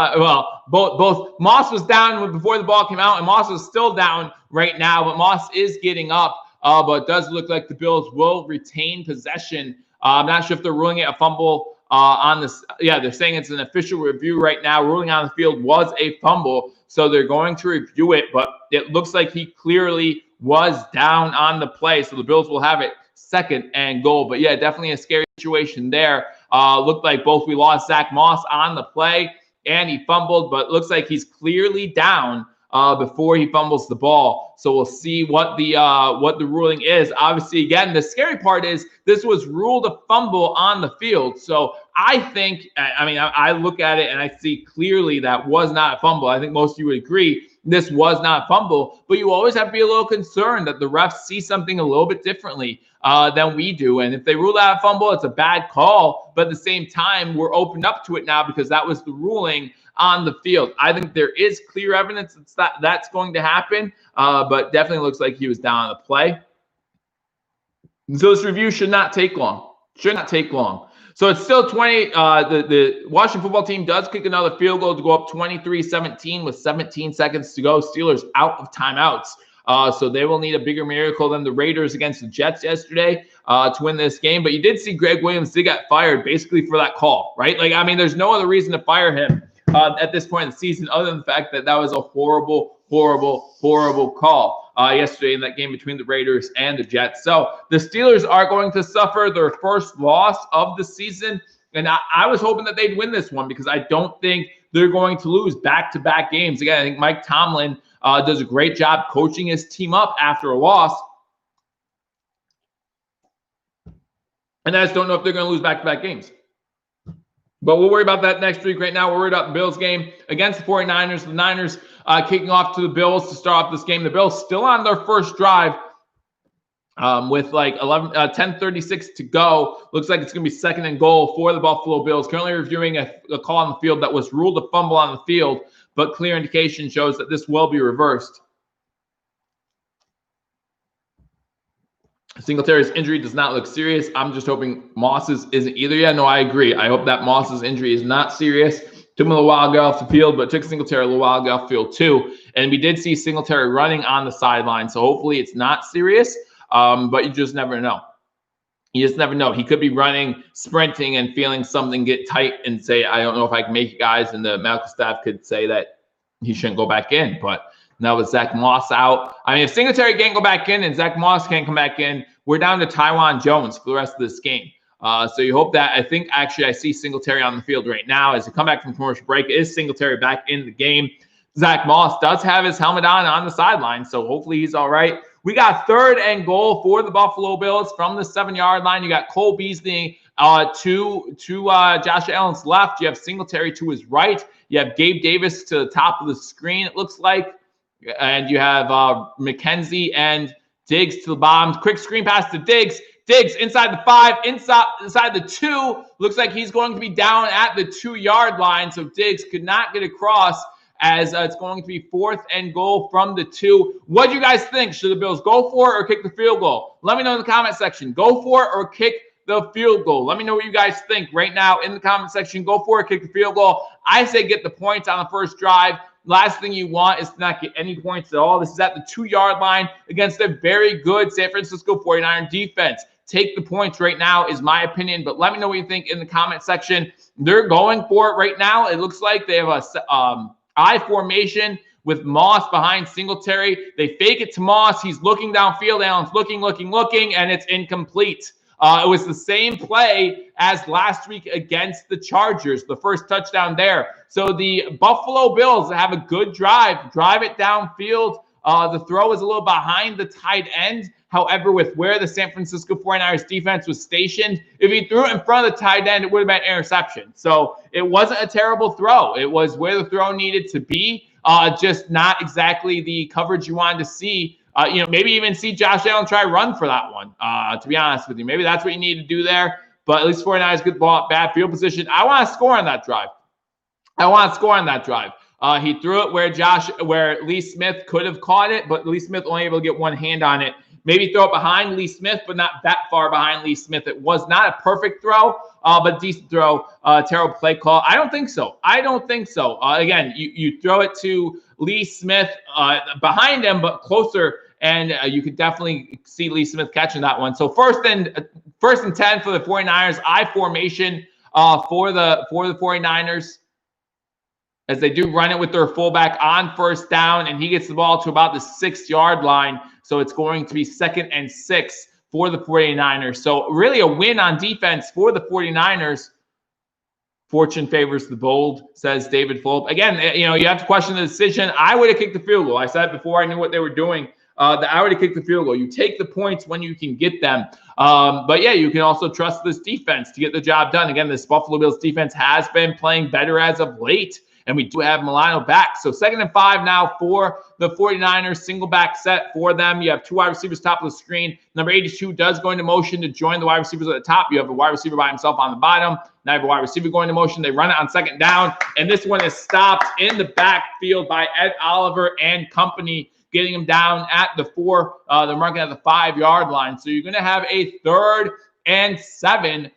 both Moss was down before the ball came out, and Moss is still down right now. But Moss is getting up. But it does look like the Bills will retain possession. I'm not sure if they're ruling it a fumble on this. Yeah, they're saying it's an official review right now. Ruling on the field was a fumble, so they're going to review it. But it looks like he clearly was down on the play, so the Bills will have it 2nd and goal. But yeah, definitely a scary situation there. Looked like we lost Zach Moss on the play, and he fumbled, but looks like he's clearly down before he fumbles the ball. So we'll see what the ruling is. Obviously, again, the scary part is this was ruled a fumble on the field. So I think, I look at it and I see clearly that was not a fumble. I think most of you would agree this was not a fumble, but you always have to be a little concerned that the refs see something a little bit differently than we do. And if they rule out a fumble, it's a bad call. But at the same time, we're opened up to it now because that was the ruling on the field. I think there is clear evidence that's going to happen, but definitely looks like he was down on the play. So this review should not take long. So it's still 20. The Washington football team does kick another field goal to go up 23-17 with 17 seconds to go. Steelers out of timeouts. So they will need a bigger miracle than the Raiders against the Jets yesterday to win this game. But you did see Greg Williams did get fired basically for that call, right? There's no other reason to fire him at this point in the season other than the fact that was a horrible call yesterday in that game between the Raiders and the Jets. So the Steelers are going to suffer their first loss of the season. And I was hoping that they'd win this one because I don't think they're going to lose back-to-back games. Again, I think Mike Tomlin does a great job coaching his team up after a loss. And I just don't know if they're going to lose back-to-back games. But we'll worry about that next week. Right now, we're worried about the Bills game against the 49ers. The Niners kicking off to the Bills to start off this game. The Bills still on their first drive with 10:36 to go. Looks like it's going to be 2nd and goal for the Buffalo Bills. Currently reviewing a call on the field that was ruled a fumble on the field, but clear indication shows that this will be reversed. Singletary's injury does not look serious. I'm just hoping Moss's isn't either. Yeah, no, I agree. I hope that Moss's injury is not serious. Took him a little while to get off the field, but it took Singletary a little while to get off the field too. And we did see Singletary running on the sideline, so hopefully it's not serious. But you just never know. You just never know. He could be running, sprinting, and feeling something get tight and say, I don't know if I can make it, guys. And the medical staff could say that he shouldn't go back in. But now with Zach Moss out, if Singletary can't go back in and Zach Moss can't come back in, we're down to Tywan Jones for the rest of this game. So you hope that, I see Singletary on the field right now. As we come back from commercial break, is Singletary back in the game? Zach Moss does have his helmet on the sideline, so hopefully he's all right. We got 3rd and goal for the Buffalo Bills from the 7-yard line. You got Cole Beasley to Josh Allen's left. You have Singletary to his right. You have Gabe Davis to the top of the screen, it looks like. And you have McKenzie and Diggs to the bottom. Quick screen pass to Diggs. Diggs inside the 5, inside the 2. Looks like he's going to be down at the 2-yard line. So Diggs could not get across as it's going to be 4th and goal from the 2. What do you guys think? Should the Bills go for it or kick the field goal? Let me know in the comment section. Go for it or kick the field goal? Let me know what you guys think right now in the comment section. Go for it, kick the field goal. I say get the points on the first drive. Last thing you want is to not get any points at all. This is at the 2-yard line against a very good San Francisco 49er defense. Take the points right now is my opinion, but let me know what you think in the comment section. They're going for it right now. It looks like they have a I formation with Moss behind Singletary. They fake it to Moss. He's looking downfield. Allen's looking, and it's incomplete. It was the same play as last week against the Chargers, the first touchdown there. So the Buffalo Bills have a good drive it downfield. The throw is a little behind the tight end. However, with where the San Francisco 49ers defense was stationed, if he threw it in front of the tight end, it would have been interception. So it wasn't a terrible throw. It was where the throw needed to be, just not exactly the coverage you wanted to see. Maybe even see Josh Allen try run for that one, to be honest with you. Maybe that's what you need to do there. But at least 49ers good ball, bad field position. I want to score on that drive. He threw it where Lee Smith could have caught it, but Lee Smith only able to get one hand on it maybe throw it behind Lee Smith, but not that far behind Lee Smith. It was not a perfect throw, but decent throw. Terrible play call. I don't think so. Again, you throw it to Lee Smith behind him, but closer, and you could definitely see Lee Smith catching that one. So first and 10 for the 49ers. I formation for the 49ers, as they do run it with their fullback on first down, and he gets the ball to about the 6-yard line. So it's going to be 2nd and 6 for the 49ers. So really a win on defense for the 49ers. Fortune favors the bold, says David Fulp. Again, you have to question the decision. I would have kicked the field goal. I said before I knew what they were doing, that I would have kicked the field goal. You take the points when you can get them. But yeah, you can also trust this defense to get the job done. Again, this Buffalo Bills defense has been playing better as of late, and we do have Milano back. So 2nd and 5 now for the 49ers. Single back set for them. You have 2 wide receivers top of the screen. Number 82 does go into motion to join the wide receivers at the top. You have a wide receiver by himself on the bottom. Now you have a wide receiver going into motion. They run it on 2nd down, and this one is stopped in the backfield by Ed Oliver and company, getting him down at the 4. They're marking at the 5-yard line. So you're going to have a 3rd and 7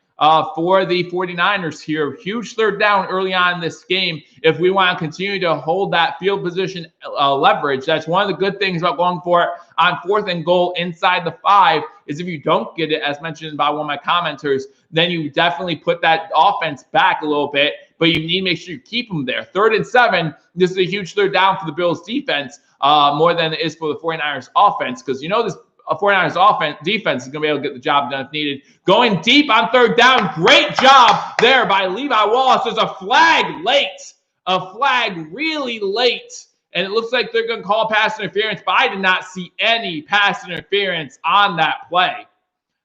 for the 49ers here. Huge 3rd down early on in this game if we want to continue to hold that field position leverage. That's one of the good things about going for it on 4th and goal inside the 5, is if you don't get it, as mentioned by one of my commenters, then you definitely put that offense back a little bit, but you need to make sure you keep them there. 3rd and 7, this is a huge 3rd down for the Bills defense, more than it is for the 49ers offense, because this 49ers defense is going to be able to get the job done if needed. Going deep on 3rd down. Great job there by Levi Wallace. There's a flag late. A flag really late. And it looks like they're going to call pass interference, but I did not see any pass interference on that play.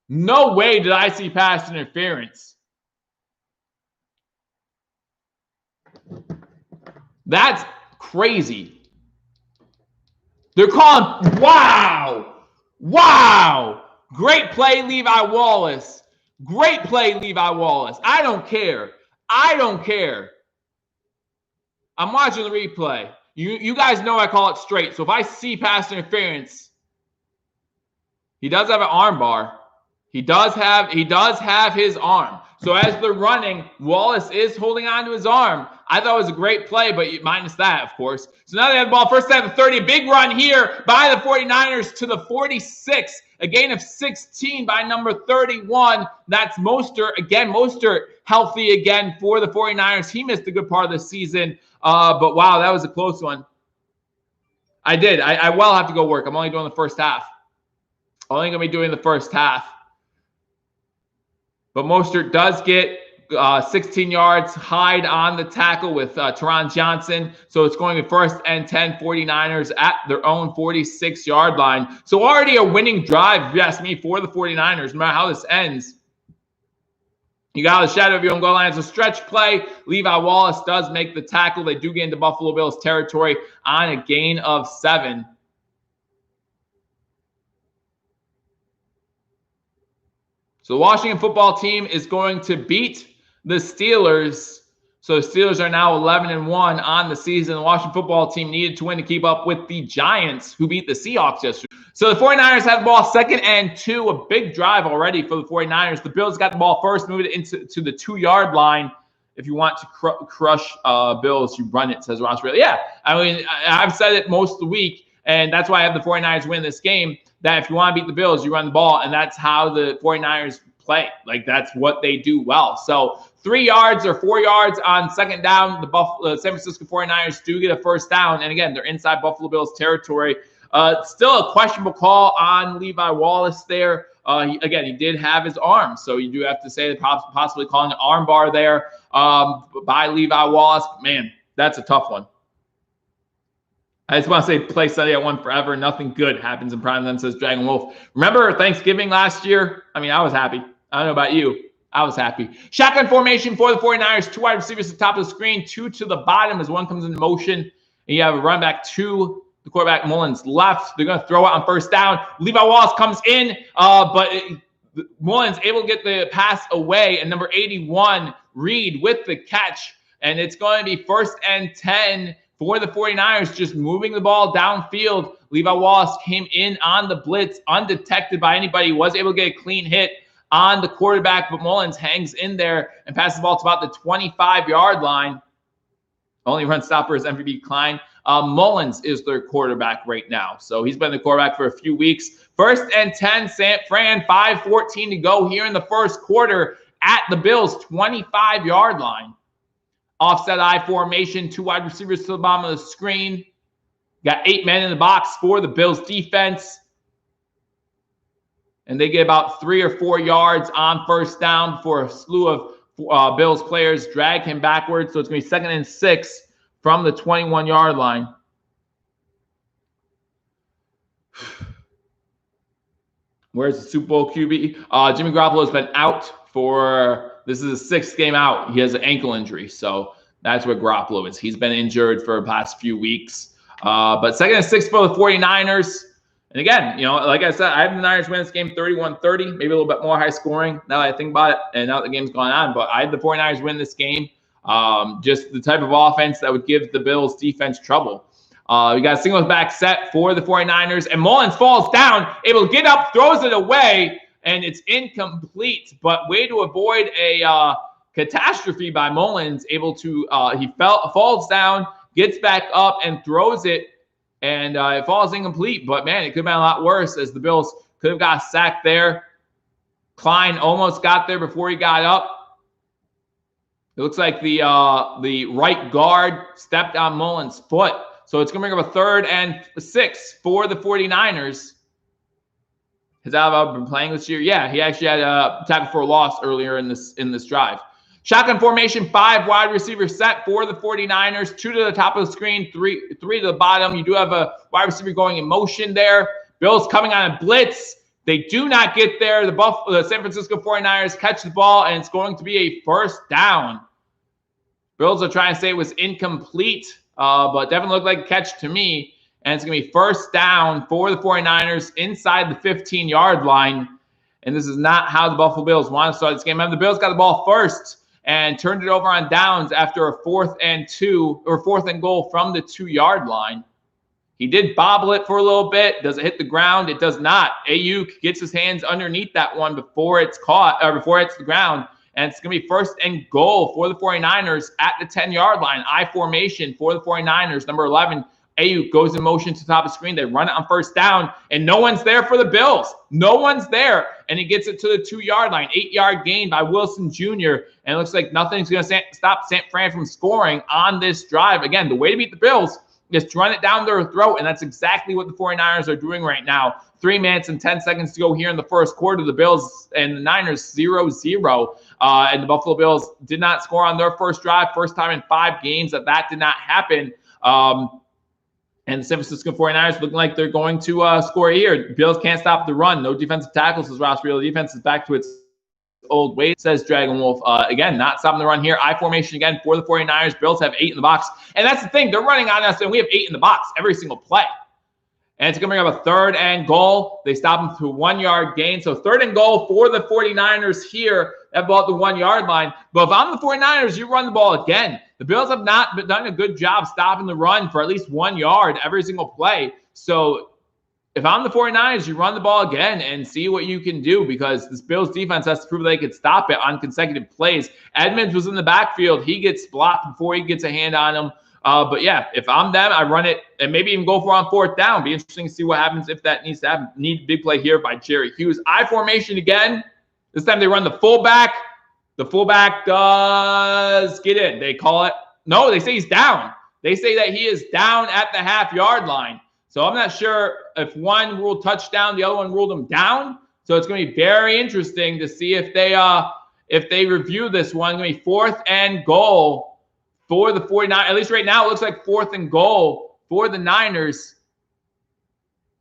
No way did I see pass interference. That's crazy. They're calling, wow. Great play, Levi Wallace. Great play, Levi Wallace. I don't care. I'm watching the replay. You guys know I call it straight. So if I see pass interference, he does have an arm bar. He does have his arm. So as they're running, Wallace is holding on to his arm. I thought it was a great play, but minus that, of course. So now they have the ball first down to 30. Big run here by the 49ers to the 46. A gain of 16 by number 31. That's Mostert. Again, Mostert healthy again for the 49ers. He missed a good part of the season. But wow, that was a close one. I will have to go work. I'm only doing the first half. Only going to be doing the first half. But Mostert does get 16 yards, hide on the tackle with Teron Johnson. So it's going to 1st and 10 49ers at their own 46-yard line. So already a winning drive, if you ask me, for the 49ers, no matter how this ends. You got the shadow of your own goal line. It's a stretch play. Levi Wallace does make the tackle. They do get into Buffalo Bills territory on a gain of 7. So the Washington football team is going to beat the Steelers. So the Steelers are now 11-1 on the season. The Washington football team needed to win to keep up with the Giants, who beat the Seahawks yesterday. So the 49ers have the ball 2nd and 2, a big drive already for the 49ers. The Bills got the ball first, moved it into the 2-yard line. If you want to crush Bills, you run it, says Ross. Really, yeah. I mean, I've said it most of the week, and that's why I have the 49ers win this game, that if you want to beat the Bills, you run the ball, and that's how the 49ers play. Like, that's what they do well. So 3 yards or 4 yards on 2nd down. The San Francisco 49ers do get a first down. And again, they're inside Buffalo Bills territory. Still a questionable call on Levi Wallace there. He did have his arm. So you do have to say possibly calling an arm bar there by Levi Wallace. Man, that's a tough one. I just want to say play study at one forever. Nothing good happens in prime time, says Dragon Wolf. Remember Thanksgiving last year? I mean, I was happy. I don't know about you. I was happy. Shotgun formation for the 49ers. 2 wide receivers at the top of the screen, 2 to the bottom as one comes into motion. And you have a run back to the quarterback, Mullins left. They're going to throw it on first down. Levi Wallace comes in, but Mullins able to get the pass away. And number 81, Reed with the catch. And it's going to be 1st and 10 for the 49ers, just moving the ball downfield. Levi Wallace came in on the blitz undetected by anybody, was able to get a clean hit on the quarterback, but Mullins hangs in there and passes the ball to about the 25-yard line. Only run stopper is MVP Klein. Mullins is their quarterback right now. So he's been the quarterback for a few weeks. 1st and 10, San Fran, 5:14 to go here in the first quarter at the Bills' 25-yard line. Offset I formation, 2 wide receivers to the bottom of the screen. Got 8 men in the box for the Bills defense. And they get about 3 or 4 yards on first down before a slew of Bills players drag him backwards. So it's going to be 2nd and 6 from the 21-yard line. Where's the Super Bowl QB? Jimmy Garoppolo has been out for, this is his 6th game out. He has an ankle injury. So that's where Garoppolo is. He's been injured for the past few weeks. But 2nd and 6 for the 49ers. And again, like I said, I have the Niners win this game 31-30, maybe a little bit more high scoring now that I think about it and now that the game's going on. But I had the 49ers win this game. Just the type of offense that would give the Bills defense trouble. We got a singles back set for the 49ers, and Mullins falls down, able to get up, throws it away, and it's incomplete. But way to avoid a catastrophe by Mullins, able to, he falls down, gets back up, and throws it, and it falls incomplete. But, man, it could have been a lot worse as the Bills could have got sacked there. Klein almost got there before he got up. It looks like the right guard stepped on Mullins' foot. So it's going to bring up a 3rd and 6 for the 49ers. Has Alabama been playing this year? Yeah, he actually had a tackle for a loss earlier in this drive. Shotgun formation, 5 wide receivers set for the 49ers. 2 to the top of the screen, three to the bottom. You do have a wide receiver going in motion there. Bills coming on a blitz. They do not get there. The San Francisco 49ers catch the ball, and it's going to be a 1st down. Bills are trying to say it was incomplete, but definitely looked like a catch to me. And it's going to be 1st down for the 49ers inside the 15-yard line. And this is not how the Buffalo Bills want to start this game. And the Bills got the ball first and turned it over on downs after a 4th and goal from the 2-yard line. He did bobble it for a little bit. Does it hit the ground? It does not. Ayuk gets his hands underneath that one before it's caught, or before it hits the ground. And it's going to be 1st and goal for the 49ers at the 10-yard line. I formation for the 49ers. Number 11, Ayuk goes in motion to the top of the screen. They run it on 1st down, and no one's there for the Bills. No one's there, and he gets it to the 2-yard line. 8-yard gain by Wilson Jr., and it looks like nothing's going to stop San Fran from scoring on this drive. Again, the way to beat the Bills is to run it down their throat, and that's exactly what the 49ers are doing right now. 3 minutes and 10 seconds to go here in the first quarter. The Bills and the Niners 0-0. And the Buffalo Bills did not score on their first drive. First time in 5 games that did not happen. And the San Francisco 49ers looking like they're going to score here. Bills can't stop the run. No defensive tackles, as Ross Real. Defense is back to its old ways, says Dragon Wolf. Again, not stopping the run here. I formation again for the 49ers. Bills have 8 in the box. And that's the thing. They're running on us, and we have 8 in the box every single play. And it's going to bring up a 3rd and goal. They stop them to a 1-yard gain. So 3rd and goal for the 49ers here at about the 1-yard line. But if I'm the 49ers, you run the ball again. The Bills have not done a good job stopping the run for at least 1 yard every single play. So if I'm the 49ers, you run the ball again and see what you can do, because this Bills defense has to prove they could stop it on consecutive plays. Edmonds was in the backfield. He gets blocked before he gets a hand on him. But yeah, if I'm them, I run it and maybe even go for on 4th down. Be interesting to see what happens if that needs to happen. Need big play here by Jerry Hughes. I formation again. This time they run the fullback. The fullback does get in. They call it. No, they say he's down. They say that he is down at the half-yard line. So I'm not sure if one ruled touchdown, the other one ruled him down. So it's going to be very interesting to see if they review this one. It's going to be 4th and goal for the 49ers. At least right now, it looks like 4th and goal for the Niners.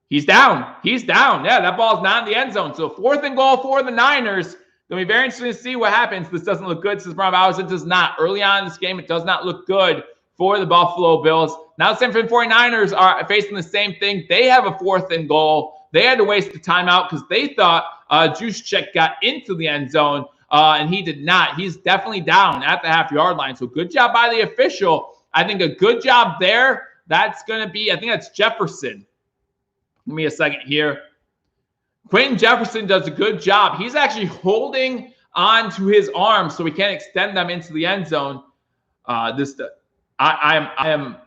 He's down. He's down. Yeah, that ball's not in the end zone. So 4th and goal for the Niners. It's going to be very interesting to see what happens. This doesn't look good, says Brian Bowers. It does not. Early on in this game, it does not look good for the Buffalo Bills. Now the San Fran 49ers are facing the same thing. They have a 4th and goal. They had to waste the timeout because they thought Juszczyk got into the end zone. And he did not. He's definitely down at the half-yard line. So good job by the official. I think a good job there. That's going to be, I think that's Jefferson. Give me a second here. Quentin Jefferson does a good job. He's actually holding on to his arms so we can't extend them into the end zone. I am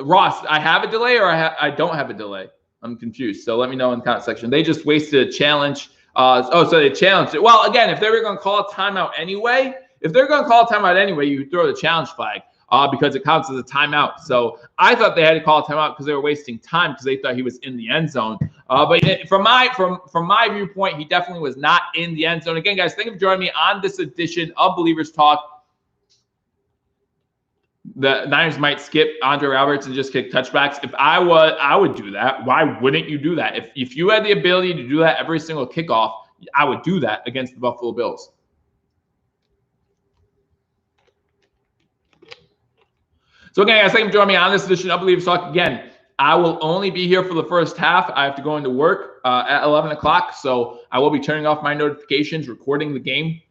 Ross. I have a delay or I don't have a delay. I'm confused. So let me know in the comment section. They just wasted a challenge. So they challenged it. Well, again, if they were going to call a timeout anyway, you throw the challenge flag because it counts as a timeout. So I thought they had to call a timeout because they were wasting time because they thought he was in the end zone. But from my viewpoint, he definitely was not in the end zone. Again, guys, thank you for joining me on this edition of Believers Talk. The Niners might skip Andre Roberts and just kick touchbacks. If I would do that. Why wouldn't you do that? If you had the ability to do that every single kickoff, I would do that against the Buffalo Bills. So again, guys, thank you for joining me on this edition of Believers Talk. Again, I will only be here for the first half. I have to go into work at 11 o'clock, so I will be turning off my notifications, recording the game.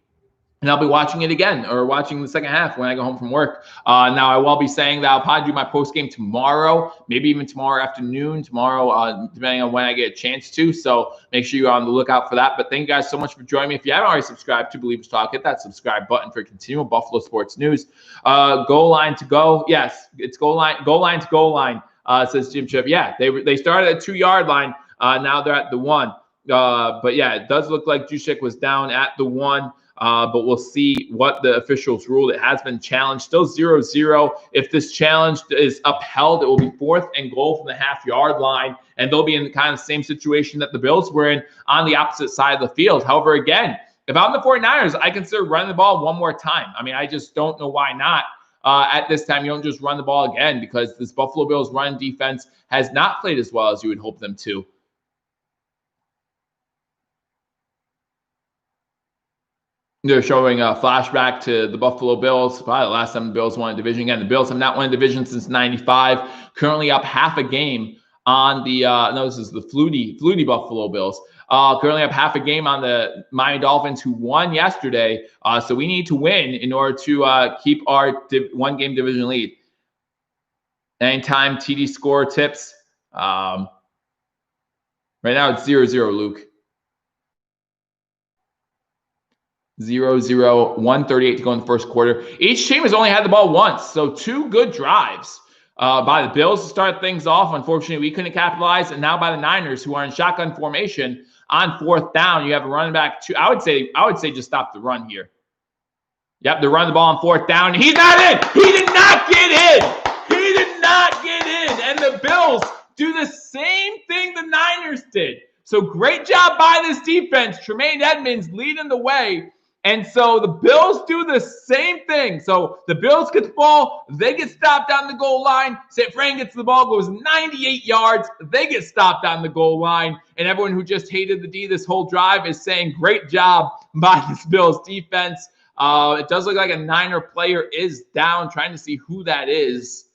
And I'll be watching it again or watching the second half when I go home from work. Now, I will be saying that I'll probably do my post-game tomorrow, maybe even tomorrow afternoon, depending on when I get a chance to. So make sure you're on the lookout for that. But thank you guys so much for joining me. If you haven't already subscribed to Believers Talk, hit that subscribe button for continual Buffalo sports news. Goal line to go. Yes, it's goal line to goal line, says Jim Chip. Yeah, they started at 2-yard line. Now they're at the 1. But, yeah, it does look like Juszczyk was down at the 1. But we'll see what the officials ruled. It has been challenged, still 0-0. If this challenge is upheld, it will be 4th and goal from the half-yard line, and they'll be in kind of the same situation that the Bills were in on the opposite side of the field. However, again, if I'm the 49ers, I consider running the ball one more time. I mean, I just don't know why not. At this time, you don't just run the ball again because this Buffalo Bills run defense has not played as well as you would hope them to. They're showing a flashback to the Buffalo Bills. Probably the last time the Bills won a division. Again, the Bills have not won a division since '95. Currently up half a game on the this is the Flutie Buffalo Bills. Currently up half a game on the Miami Dolphins, who won yesterday. So we need to win in order to keep our one-game division lead. Anytime TD score tips. Right now it's 0-0, Luke. 0-0, 1:38 to go in the first quarter. Each team has only had the ball once, so 2 good drives by the Bills to start things off. Unfortunately, we couldn't capitalize, and now by the Niners, who are in shotgun formation on 4th down. You have a running back. I would say just stop the run here. Yep, they're running the ball on 4th down. He's not in. He did not get in. He did not get in, and the Bills do the same thing the Niners did. So great job by this defense. Tremaine Edmonds leading the way. And so the Bills do the same thing. So the Bills get the ball. They get stopped on the goal line. San Fran gets the ball, goes 98 yards. They get stopped on the goal line. And everyone who just hated the D this whole drive is saying great job by this Bills defense. It does look like a Niner player is down. Trying to see who that is.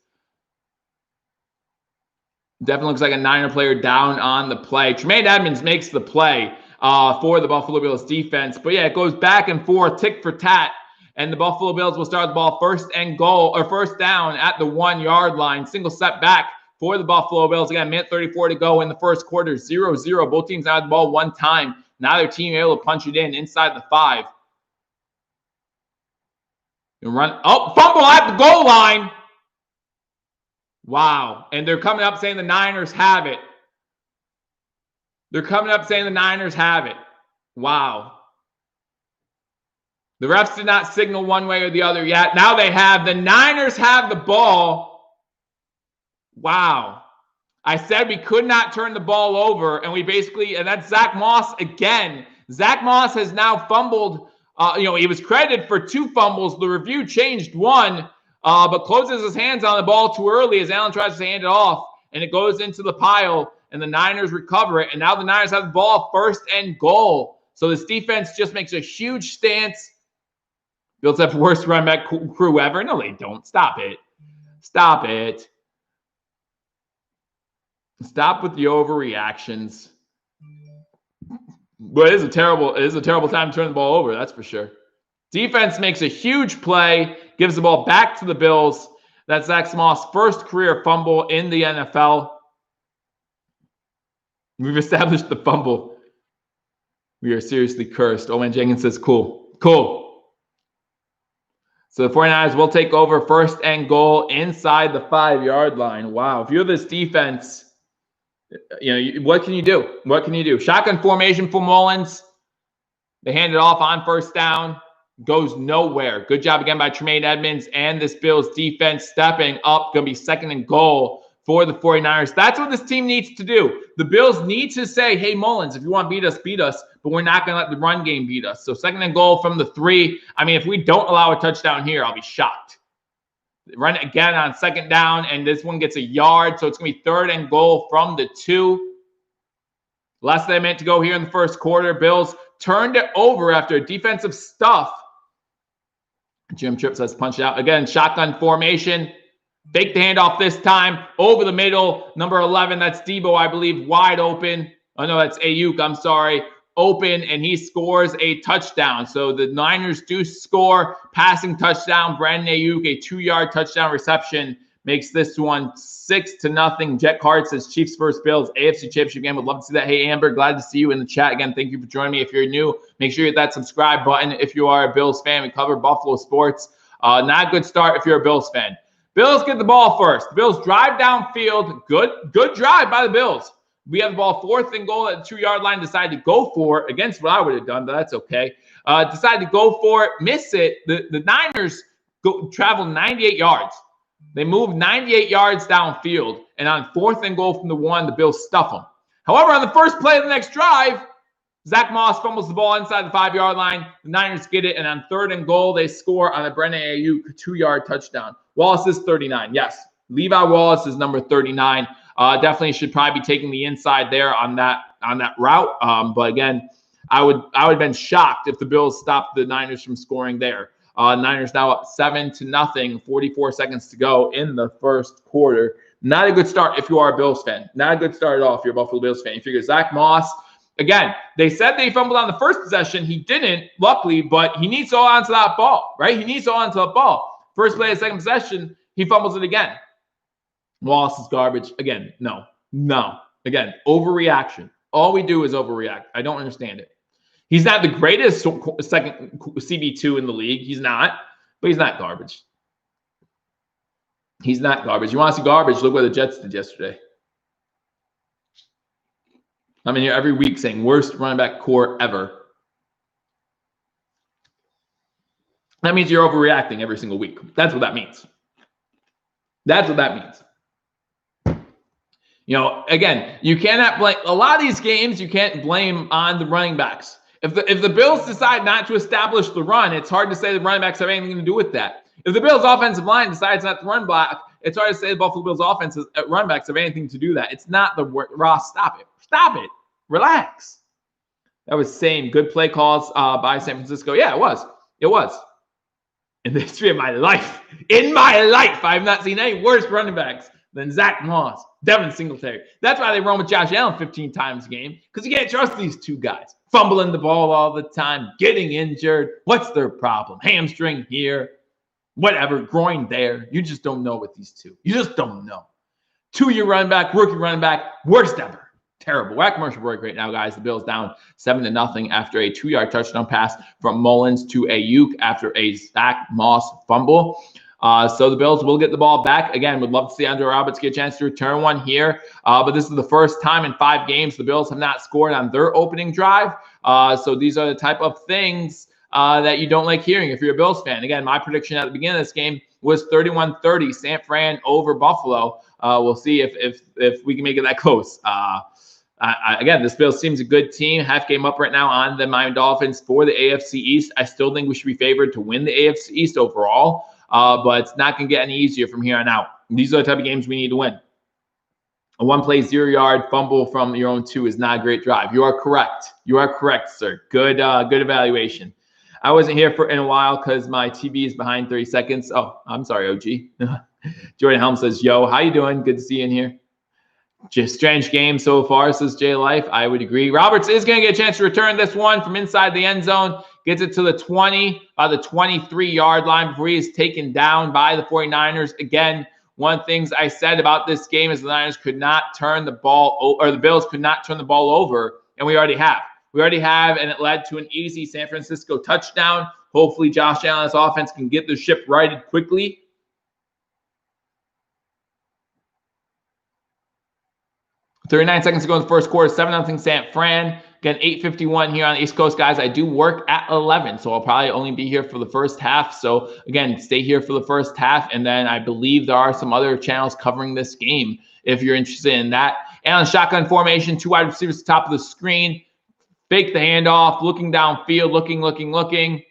Definitely looks like a Niner player down on the play. Tremaine Edmonds makes the play for the Buffalo Bills defense. But yeah, it goes back and forth, tick for tat. And the Buffalo Bills will start the ball 1st down at the 1-yard line. Single step back for the Buffalo Bills. Again, minute 34 to go in the first quarter. 0-0. Both teams had the ball one time. Now their team able to punch it in inside the 5. And fumble at the goal line. Wow. And they're coming up saying the Niners have it. Wow. The refs did not signal one way or the other yet. Now they have. The Niners have the ball. Wow. I said we could not turn the ball over, and and that's Zach Moss again. Zach Moss has now fumbled. He was credited for 2 fumbles. The review changed 1. But closes his hands on the ball too early as Allen tries to hand it off, and it goes into the pile, and the Niners recover it, and now the Niners have the ball 1st and goal. So this defense just makes a huge stance. Bills have the worst run back crew ever. No, they don't. Stop it. Stop with the overreactions. But it is a terrible time to turn the ball over, that's for sure. Defense makes a huge play, gives the ball back to the Bills. That's Zach Moss' first career fumble in the NFL. We've established the fumble. We are seriously cursed. Owen Jenkins says, cool. So the 49ers will take over 1st and goal inside the 5-yard line. Wow. If you're this defense, what can you do? Shotgun formation for Mullins. They hand it off on 1st down. Goes nowhere. Good job again by Tremaine Edmonds and this Bills defense stepping up. Going to be 2nd and goal for the 49ers. That's what this team needs to do. The Bills need to say, hey, Mullins, if you want to beat us, but we're not going to let the run game beat us. So 2nd and goal from the 3. I mean, if we don't allow a touchdown here, I'll be shocked. Run it again on 2nd down, and this one gets a yard. So it's going to be 3rd and goal from the 2. Less than a minute to go here in the 1st quarter. Bills turned it over after defensive stuff. Jim Tripp says punch it out. Again, shotgun formation. Fake the handoff this time. Over the middle. Number 11, that's Debo, I believe, wide open. Oh, no, that's Ayuk. I'm sorry. Open, and he scores a touchdown. So the Niners do score. Passing touchdown. Brandon Ayuk, a 2-yard touchdown reception. Makes this one 6-0. Jet Card says Chiefs versus Bills. AFC Championship game. Would love to see that. Hey, Amber, glad to see you in the chat. Again, thank you for joining me. If you're new, make sure you hit that subscribe button. If you are a Bills fan, we cover Buffalo sports. Not a good start if you're a Bills fan. Bills get the ball first. The Bills drive downfield. Good drive by the Bills. We have the ball 4th and goal at the 2-yard line. Decide to go for it against what I would have done, but that's okay. Decide to go for it. Miss it. The Niners travel 98 yards. They move 98 yards downfield, and on 4th and goal from the 1, the Bills stuff them. However, on the first play of the next drive, Zach Moss fumbles the ball inside the 5-yard line. The Niners get it, and on 3rd and goal, they score on a Brandon Ayuk 2-yard touchdown. Wallace is 39. Yes, Levi Wallace is number 39. Definitely should probably be taking the inside there on that route. But again, I would have been shocked if the Bills stopped the Niners from scoring there. Niners now up 7-0, 44 seconds to go in the 1st quarter. Not a good start if you are a Bills fan. Not a good start at all if you're a Buffalo Bills fan. You figure Zach Moss, again, they said they fumbled on the first possession. He didn't, luckily, but he needs to hold on to that ball, right? He needs to hold on to that ball. First play of 2nd possession, he fumbles it again. Wallace is garbage. Again, no. Again, overreaction. All we do is overreact. I don't understand it. He's not the greatest 2nd CB2 in the league. He's not, but he's not garbage. He's not garbage. You want to see garbage? Look what the Jets did yesterday. I'm in here every week saying worst running back core ever. That means you're overreacting every single week. That's what that means. Again, you cannot blame a lot of these games. You can't blame on the running backs. If the Bills decide not to establish the run, it's hard to say the running backs have anything to do with that. If the Bills' offensive line decides not to run block, it's hard to say the Buffalo Bills' offensive running backs have anything to do with that. It's not the Ross. Stop it. Relax. That was same good play calls by San Francisco. Yeah, it was. In the history of my life, I have not seen any worse running backs than Zach Moss, Devin Singletary. That's why they run with Josh Allen 15 times a game, because you can't trust these two guys. Fumbling the ball all the time, getting injured. What's their problem? Hamstring here, whatever, groin there. You just don't know with these two. You just don't know. 2-year running back, rookie running back, worst ever. Terrible. We're at commercial break right now, guys. The Bills down 7-0 after a 2-yard touchdown pass from Mullins to Ayuk after a Zach Moss fumble. So the Bills will get the ball back. Again, would love to see Andre Roberts get a chance to return one here. But this is the first time in 5 games the Bills have not scored on their opening drive. So these are the type of things that you don't like hearing if you're a Bills fan. Again, my prediction at the beginning of this game was 31-30, San Fran over Buffalo. We'll see if we can make it that close. Again, this Bills team's a good team. Half game up right now on the Miami Dolphins for the AFC East. I still think we should be favored to win the AFC East overall, but it's not going to get any easier from here on out. These are the type of games we need to win. A 1-play 0-yard fumble from your own 2 is not a great drive. You are correct, sir. Good evaluation. I wasn't here in a while because my TV is behind 30 seconds. Oh, I'm sorry, OG. Jordan Helm says, yo, how you doing? Good to see you in here. Just strange game so far, says J Life. I would agree. Roberts is going to get a chance to return this one from inside the end zone. gets it to the 20, by the 23-yard line before he is taken down by the 49ers. Again, one of the things I said about this game is the Niners could not turn the ball, or the Bills could not turn the ball over, and we already have. And it led to an easy San Francisco touchdown. Hopefully, Josh Allen's offense can get the ship righted quickly. .39 seconds to go in the first quarter, 7-0 San Fran. Again, 8:51 here on the East Coast, guys. I do work at 11, so I'll probably only be here for the first half. So, again, stay here for the first half, and then I believe there are some other channels covering this game if you're interested in that. And on shotgun formation, 2 wide receivers at the top of the screen. Fake the handoff, looking downfield, looking.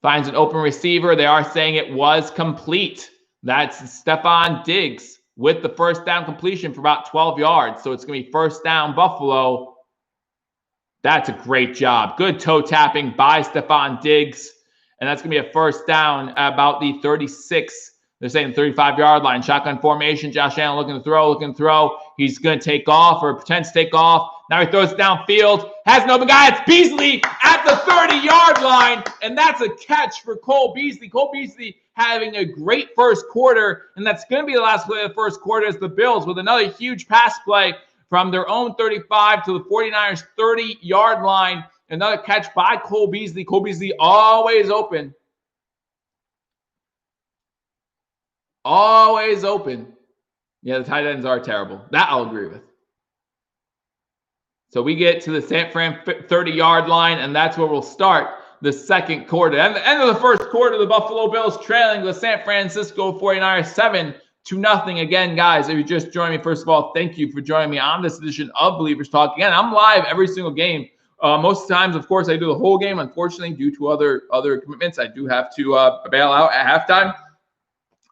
Finds an open receiver. They are saying it was complete. That's Stephon Diggs with the first down completion for about 12 yards. So it's going to be first down Buffalo. That's a great job. Good toe tapping by Stephon Diggs. And that's going to be a first down at about the 36. They're saying 35-yard line. Shotgun formation. Josh Allen looking to throw. He's going to take off or pretends to take off. Now he throws it downfield. Has an open guy. It's Beasley at the 30-yard line. And that's a catch for Cole Beasley. Cole Beasley having a great first quarter. And that's going to be the last play of the first quarter as the Bills with another huge pass play from their own 35 to the 49ers 30-yard line. Another catch by Cole Beasley. Cole Beasley always open. Always open. Yeah, the tight ends are terrible. That I'll agree with. So we get to the San Fran 30-yard line, and that's where we'll start the second quarter. And the end of the first quarter, the Buffalo Bills trailing the San Francisco 49ers 7-0. Again, guys, if you just joined me, first of all, thank you for joining me on this edition of Believers Talk. Again, I'm live every single game. Most of the times, of course, I do the whole game. Unfortunately, due to other commitments, I do have to bail out at halftime.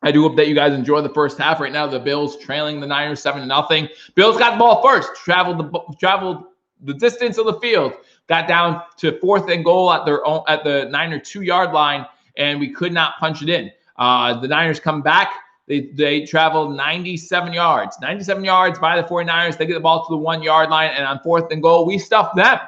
I do hope that you guys enjoy the first half. Right now, the Bills trailing the Niners 7-0. Bills got the ball first, traveled the distance of the field, got down to 4th and goal at the Niner 2-yard line, and we could not punch it in. The Niners come back. They traveled 97 yards. 97 yards by the 49ers. They get the ball to the 1-yard line, and on 4th and goal, we stuffed them.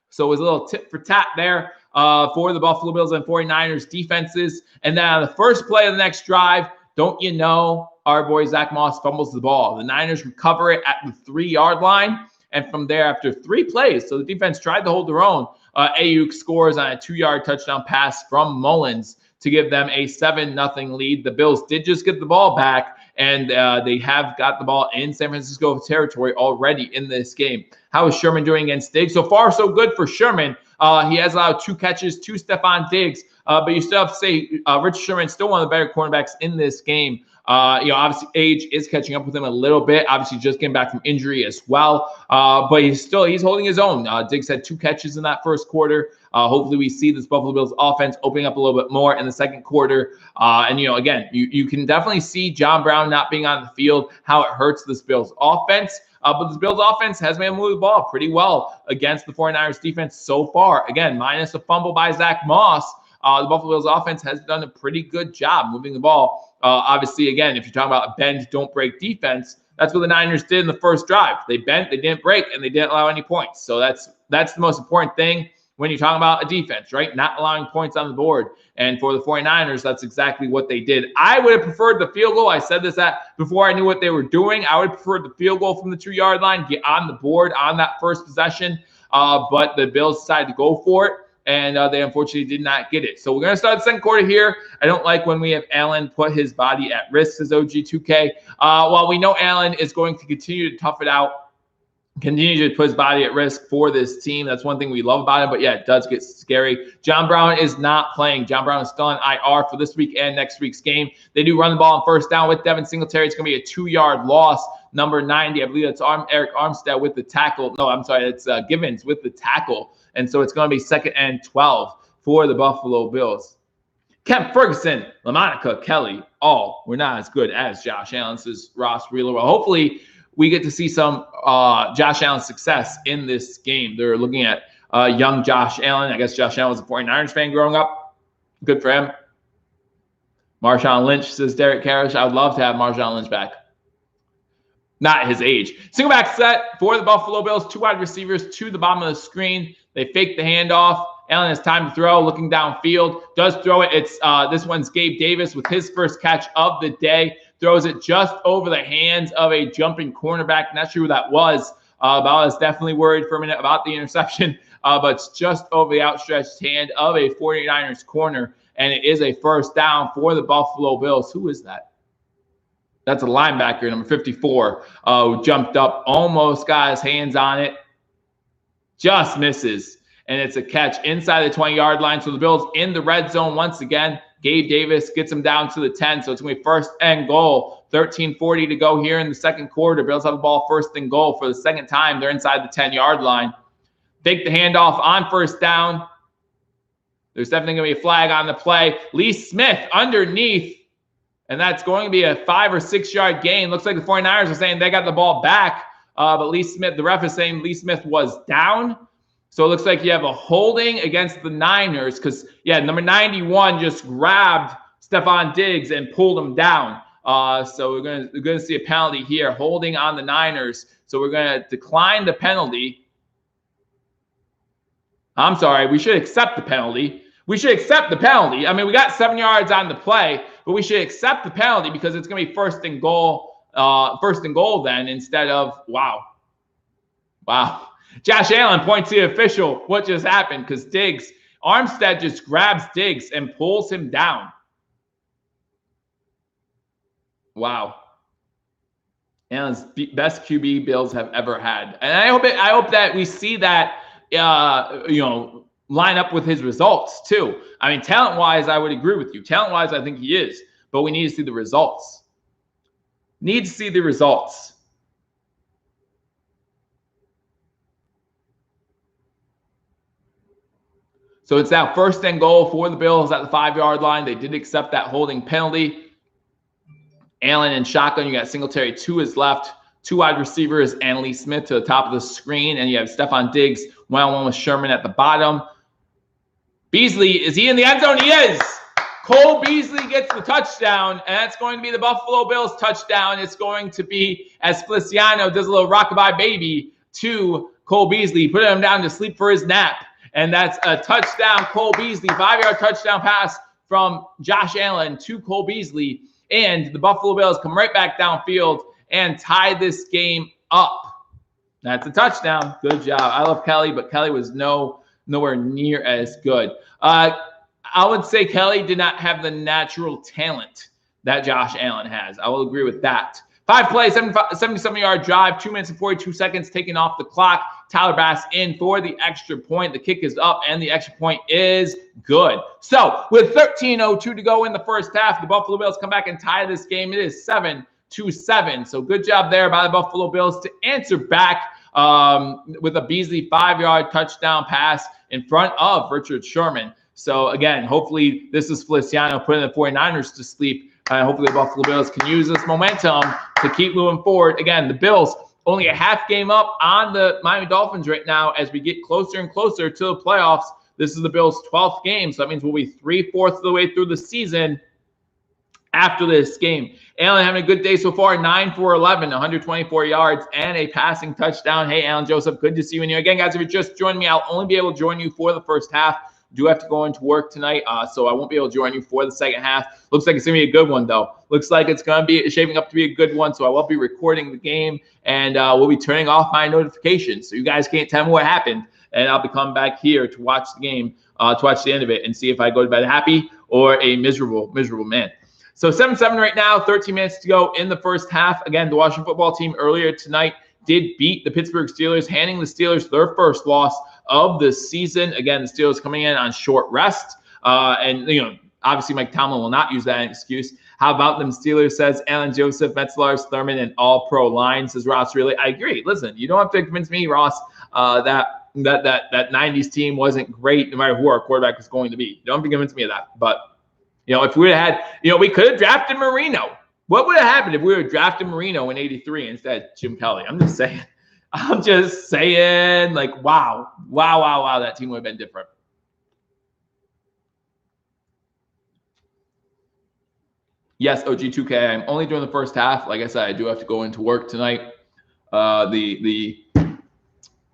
So it was a little tit for tat there for the Buffalo Bills and 49ers defenses. And then on the first play of the next drive, don't you know, our boy Zach Moss fumbles the ball. The Niners recover it at the 3-yard line. And from there, after 3 plays, so the defense tried to hold their own, Ayuk scores on a 2-yard touchdown pass from Mullins to give them a 7-0 lead. The Bills did just get the ball back, and they have got the ball in San Francisco territory already in this game. How is Sherman doing against Diggs? So far, so good for Sherman. He has allowed 2 catches to Stephon Diggs, but you still have to say Richard Sherman is still one of the better cornerbacks in this game. Obviously age is catching up with him a little bit. Obviously just getting back from injury as well. But he's holding his own. Diggs had 2 catches in that first quarter. Hopefully we see this Buffalo Bills offense opening up a little bit more in the second quarter. Again, you can definitely see John Brown not being on the field, how it hurts this Bills offense. But this Bills offense has been able to move the ball pretty well against the 49ers defense so far. Again, minus a fumble by Zach Moss. The Buffalo Bills offense has done a pretty good job moving the ball. Obviously, again, if you're talking about a bend, don't break defense, that's what the Niners did in the first drive. They bent, they didn't break, and they didn't allow any points. So that's the most important thing when you're talking about a defense, right? Not allowing points on the board. And for the 49ers, that's exactly what they did. I would have preferred the field goal. I said this before I knew what they were doing. I would have preferred the field goal from the 2-yard line, get on the board on that first possession. But the Bills decided to go for it. And they unfortunately did not get it. So we're going to start the second quarter here. I don't like when we have Allen put his body at risk, says OG2K. While we know Allen is going to continue to tough it out, continue to put his body at risk for this team. That's one thing we love about it. But, yeah, it does get scary. John Brown is not playing. John Brown is still on IR for this week and next week's game. They do run the ball on first down with Devin Singletary. It's going to be a 2-yard loss. Number 90, I believe that's Eric Armstead with the tackle. No, I'm sorry, it's Givens with the tackle. And so it's going to be 2nd and 12 for the Buffalo Bills. Kemp Ferguson, LaMonica, Kelly, all were not as good as Josh Allen, says Ross Wheeler. Well, hopefully we get to see some Josh Allen success in this game. They're looking at young Josh Allen. I guess Josh Allen was a 49ers fan growing up. Good for him. Marshawn Lynch, says Derek Karrasch. I would love to have Marshawn Lynch back. Not his age. Single back set for the Buffalo Bills. 2 wide receivers to the bottom of the screen. They fake the handoff. Allen has time to throw, looking downfield, does throw it. It's this one's Gabe Davis with his first catch of the day. Throws it just over the hands of a jumping cornerback. Not sure who that was, but I was definitely worried for a minute about the interception. But it's just over the outstretched hand of a 49ers corner, and it is a first down for the Buffalo Bills. Who is that? That's a linebacker, number 54, who jumped up, almost got his hands on it, just misses. And it's a catch inside the 20-yard line. So the Bills in the red zone once again. Gabe Davis gets them down to the 10. So it's going to be first and goal. 13:40 to go here in the second quarter. Bills have the ball first and goal for the second time. They're inside the 10-yard line. Take the handoff on first down. There's definitely going to be a flag on the play. Lee Smith underneath. And that's going to be a 5 or 6 yard gain. Looks like the 49ers are saying they got the ball back. But Lee Smith, the ref is saying Lee Smith was down. So it looks like you have a holding against the Niners because, yeah, number 91 just grabbed Stephon Diggs and pulled him down. So we're going to see a penalty here, holding on the Niners. So we're going to decline the penalty. I'm sorry, we should accept the penalty. We should accept the penalty. I mean, we got 7 yards on the play, but we should accept the penalty because it's going to be first and goal then instead of, wow. Josh Allen points to the official what just happened because Armstead just grabs Diggs and pulls him down. Wow. Allen's best QB Bills have ever had. And I hope that we see that, line up with his results too. I mean, talent-wise, I would agree with you. Talent-wise, I think he is. But we need to see the results. Need to see the results. So it's now first and goal for the Bills at the 5-yard line. They did accept that holding penalty. Allen in shotgun. You got Singletary to his left, 2 wide receivers, and Lee Smith to the top of the screen. And you have Stephon Diggs one-on-one with Sherman at the bottom. Beasley, is he in the end zone? He is. Cole Beasley gets the touchdown, and that's going to be the Buffalo Bills touchdown. It's going to be as Feliciano does a little rockabye baby to Cole Beasley, putting him down to sleep for his nap. And that's a touchdown, Cole Beasley, 5-yard touchdown pass from Josh Allen to Cole Beasley. And the Buffalo Bills come right back downfield and tie this game up. That's a touchdown. Good job. I love Kelly, but Kelly was nowhere near as good. I would say Kelly did not have the natural talent that Josh Allen has. I will agree with that. 5 plays, 77-yard drive, 2 minutes and 42 seconds taken off the clock. Tyler Bass in for the extra point. The kick is up, and the extra point is good. So with 13:02 to go in the first half, the Buffalo Bills come back and tie this game. It is 7-7. So good job there by the Buffalo Bills to answer back with a Beasley 5-yard touchdown pass in front of Richard Sherman. So again, hopefully this is Feliciano putting the 49ers to sleep. Hopefully the Buffalo Bills can use this momentum to keep moving forward. Again, the Bills only a half game up on the Miami Dolphins right now as we get closer and closer to the playoffs. This is the Bills' 12th game, so that means we'll be 3/4 of the way through the season after this game. Allen having a good day so far, 9 for 11, 124 yards, and a passing touchdown. Hey, Alan Joseph, good to see you in here. Again, guys, if you're just joining me, I'll only be able to join you for the first half. Do have to go into work tonight, so I won't be able to join you for the second half. Looks like it's going to be a good one, though. Looks like it's going to be shaping up to be a good one, so I will be recording the game, and we'll be turning off my notifications, so you guys can't tell me what happened, and I'll be coming back here to watch the game, to watch the end of it, and see if I go to bed happy or a miserable man. So 7-7 right now, 13 minutes to go in the first half. Again, the Washington football team earlier tonight did beat the Pittsburgh Steelers, handing the Steelers their first loss of the season. Again, the Steelers coming in on short rest. And, obviously Mike Tomlin will not use that as an excuse. How about them Steelers, says Alan Joseph, Metzlars, Thurman, and all-pro line, says Ross. Really, I agree. Listen, you don't have to convince me, Ross, that 90s team wasn't great no matter who our quarterback was going to be. You don't have to convince me of that. But, if we would have had, we could have drafted Marino. What would have happened if we would have drafted Marino in 83 instead of Jim Kelly? I'm just saying, like, wow, that team would have been different. Yes, OG2K, I'm only doing the first half. Like I said, I do have to go into work tonight. The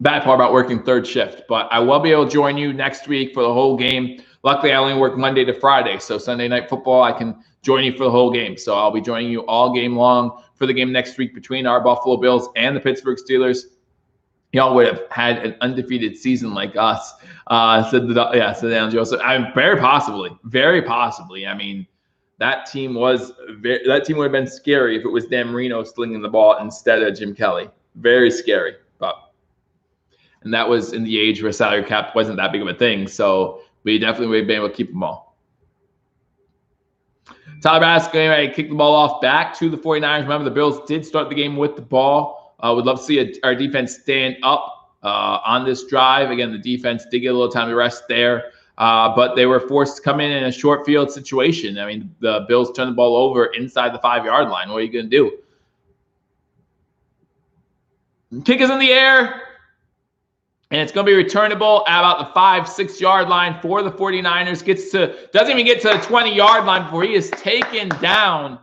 Bad part about working third shift, but I will be able to join you next week for the whole game. Luckily, I only work Monday to Friday, so Sunday Night Football, I can join you for the whole game. So I'll be joining you all game long for the game next week between our Buffalo Bills and the Pittsburgh Steelers. Y'all would have had an undefeated season like us, said Alan Joseph. Very possibly. I mean, that team would have been scary if it was Dan Marino slinging the ball instead of Jim Kelly. Very scary, and that was in the age where salary cap wasn't that big of a thing. So we definitely would have been able to keep them all. Tyler Bass going to kick the ball off back to the 49ers. Remember, the Bills did start the game with the ball. Would love to see our defense stand up on this drive. Again, the defense did get a little time to rest there, but they were forced to come in a short field situation. I mean, the Bills turned the ball over inside the 5-yard line. What are you going to do? Kick is in the air. And it's going to be returnable at about the 5-6 yard line for the 49ers. Doesn't even get to the 20-yard line before he is taken down.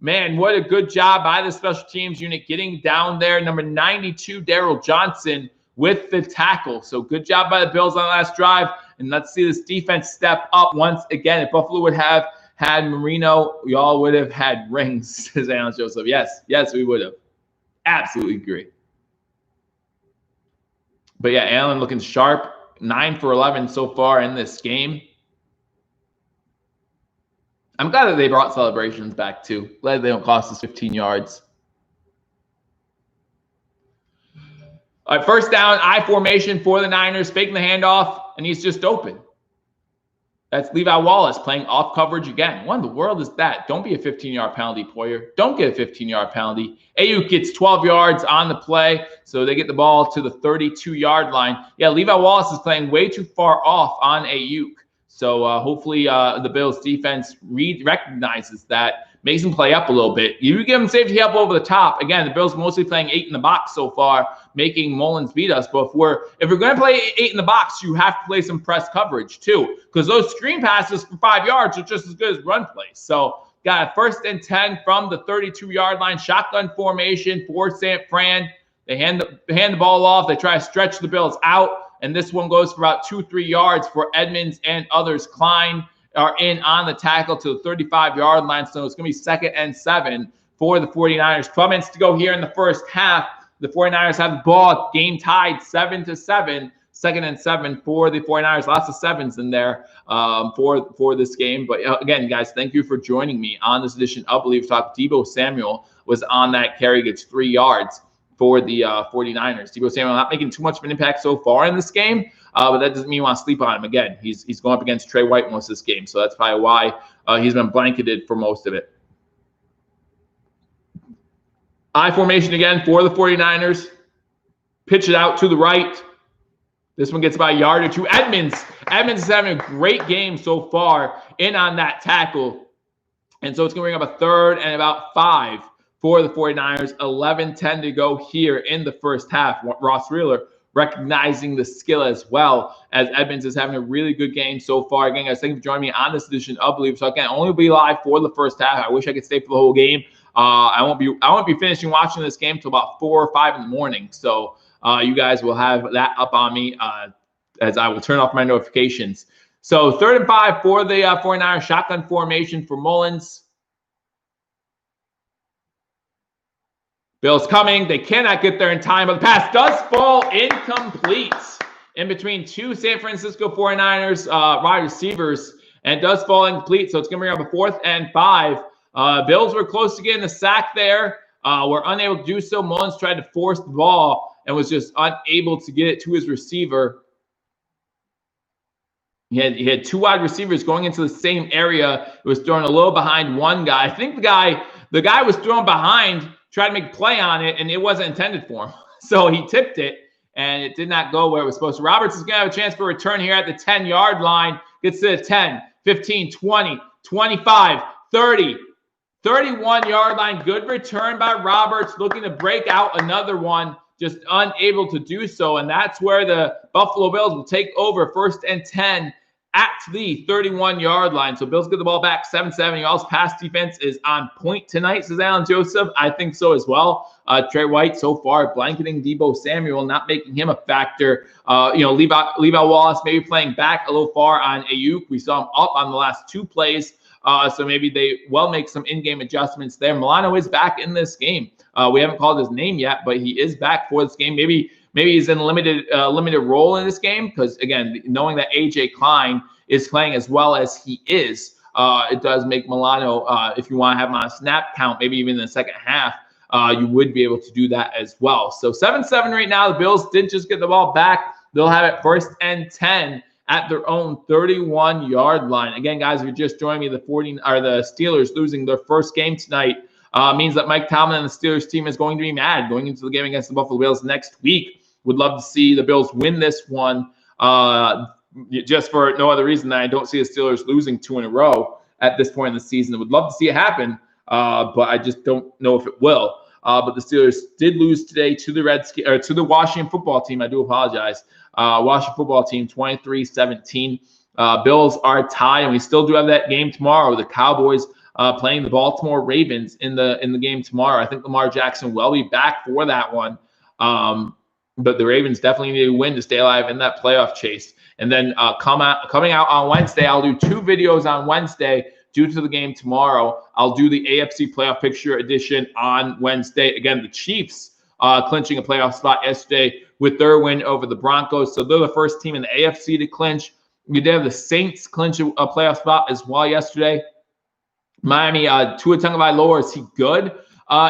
Man, what a good job by the special teams unit getting down there. Number 92, Darryl Johnson with the tackle. So good job by the Bills on the last drive. And let's see this defense step up once again. If Buffalo would have had Marino, y'all would have had rings, says Alan Joseph. Yes, we would have. Absolutely agree. But yeah, Allen looking sharp, 9 for 11 so far in this game. I'm glad that they brought celebrations back too. Glad they don't cost us 15 yards. All right, first down, I formation for the Niners, faking the handoff, and he's just open. That's Levi Wallace playing off coverage again. What in the world is that? Don't be a 15-yard penalty, Poyer. Don't get a 15-yard penalty. Ayuk gets 12 yards on the play, so they get the ball to the 32-yard line. Yeah, Levi Wallace is playing way too far off on Ayuk. So hopefully the Bills defense recognizes that, makes him play up a little bit. You give him safety help over the top. Again, the Bills mostly playing 8 in the box so far, making Mullins beat us. But if we're going to play 8 in the box, you have to play some press coverage too, because those screen passes for 5 yards are just as good as run plays. So got a 1st and 10 from the 32-yard line, shotgun formation for San Fran. They hand the ball off. They try to stretch the Bills out. And this one goes for about 2-3 yards for Edmonds and others. Klein are in on the tackle to the 35-yard line. So it's going to be 2nd and 7 for the 49ers. 12 minutes to go here in the first half. The 49ers have the ball, game tied 7-7. 2nd and 7 for the 49ers. Lots of sevens in there for this game. But again, guys, thank you for joining me on this edition of Billievers Talk. Deebo Samuel was on that carry, gets 3 yards for the 49ers. Deebo Samuel not making too much of an impact so far in this game, but that doesn't mean you want to sleep on him. Again, he's going up against Trey White most of this game, so that's probably why he's been blanketed for most of it. I formation again for the 49ers. Pitch it out to the right. This one gets about a yard or two. Edmonds is having a great game so far in on that tackle. And so it's going to bring up a 3rd and about 5 for the 49ers. 11-10 to go here in the first half. Ross Reeler recognizing the skill as well, as Edmonds is having a really good game so far. Again, guys, thank you for joining me on this edition of Billievers. So again, only be live for the first half. I wish I could stay for the whole game. I won't be finishing watching this game till about 4 or 5 in the morning. So you guys will have that up on me as I will turn off my notifications. So 3rd and 5 for the 49ers, shotgun formation for Mullins. Bills coming. They cannot get there in time, but the pass does fall incomplete in between 2 San Francisco 49ers wide receivers, and it does fall incomplete. So it's going to bring up a 4th and 5. Bills were close to getting a sack there. Were unable to do so. Mullins tried to force the ball and was just unable to get it to his receiver. He had 2 wide receivers going into the same area. It was thrown a little behind one guy. I think the guy was thrown behind, tried to make a play on it, and it wasn't intended for him. So he tipped it, and it did not go where it was supposed to. Roberts is going to have a chance for a return here at the 10-yard line. Gets to the 10, 15, 20, 25, 30, 31-yard line. Good return by Roberts, looking to break out another one, just unable to do so. And that's where the Buffalo Bills will take over 1st and 10 at the 31-yard line. So Bills get the ball back 7-7. Y'all's pass defense is on point tonight, says Alan Joseph. I think so as well. Trey White so far blanketing Deebo Samuel, not making him a factor. Levi Wallace maybe playing back a little far on Ayuk. We saw him up on the last 2 plays. So maybe they will make some in-game adjustments there. Milano is back in this game. We haven't called his name yet, but he is back for this game. Maybe he's in limited role in this game because, again, knowing that A.J. Klein is playing as well as he is, it does make Milano, if you want to have him on a snap count, maybe even in the second half, you would be able to do that as well. So 7-7 right now. The Bills did just get the ball back. They'll have it 1st and 10 at their own 31-yard line. Again, guys, if you're just joining me, the Steelers losing their first game tonight means that Mike Tomlin and the Steelers team is going to be mad going into the game against the Buffalo Bills next week. Would love to see the Bills win this one just for no other reason than I don't see the Steelers losing 2 in a row at this point in the season. I would love to see it happen, but I just don't know if it will. But the Steelers did lose today to the Washington football team. I do apologize. Washington football team 23-17. Bills are tied, and we still do have that game tomorrow. The Cowboys playing the Baltimore Ravens in the game tomorrow. I think Lamar Jackson will be back for that one. But the Ravens definitely need to win to stay alive in that playoff chase. And then coming out on Wednesday, I'll do 2 videos on Wednesday due to the game tomorrow. I'll do the AFC playoff picture edition on Wednesday. Again, the Chiefs clinching a playoff spot yesterday with their win over the Broncos. So they're the first team in the AFC to clinch. We did have the Saints clinch a playoff spot as well yesterday. Miami, Tua Tagovailoa, is he good?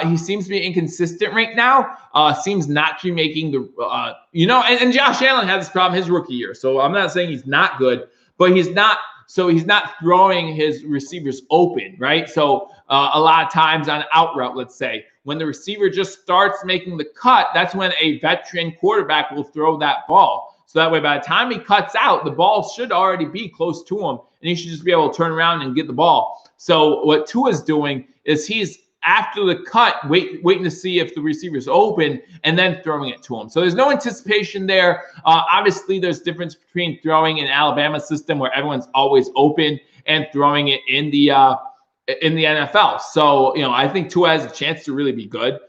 He seems to be inconsistent right now. Seems not to be making the, and Josh Allen had this problem his rookie year. So I'm not saying he's not good, but he's not throwing his receivers open, right? So a lot of times on out route, let's say, when the receiver just starts making the cut, that's when a veteran quarterback will throw that ball. So that way, by the time he cuts out, the ball should already be close to him, and he should just be able to turn around and get the ball. So what Tua's doing is he's after the cut, waiting to see if the receiver's open and then throwing it to him. So there's no anticipation there. Obviously, there's difference between throwing in Alabama system where everyone's always open and throwing it in the NFL. So, I think Tua has a chance to really be good.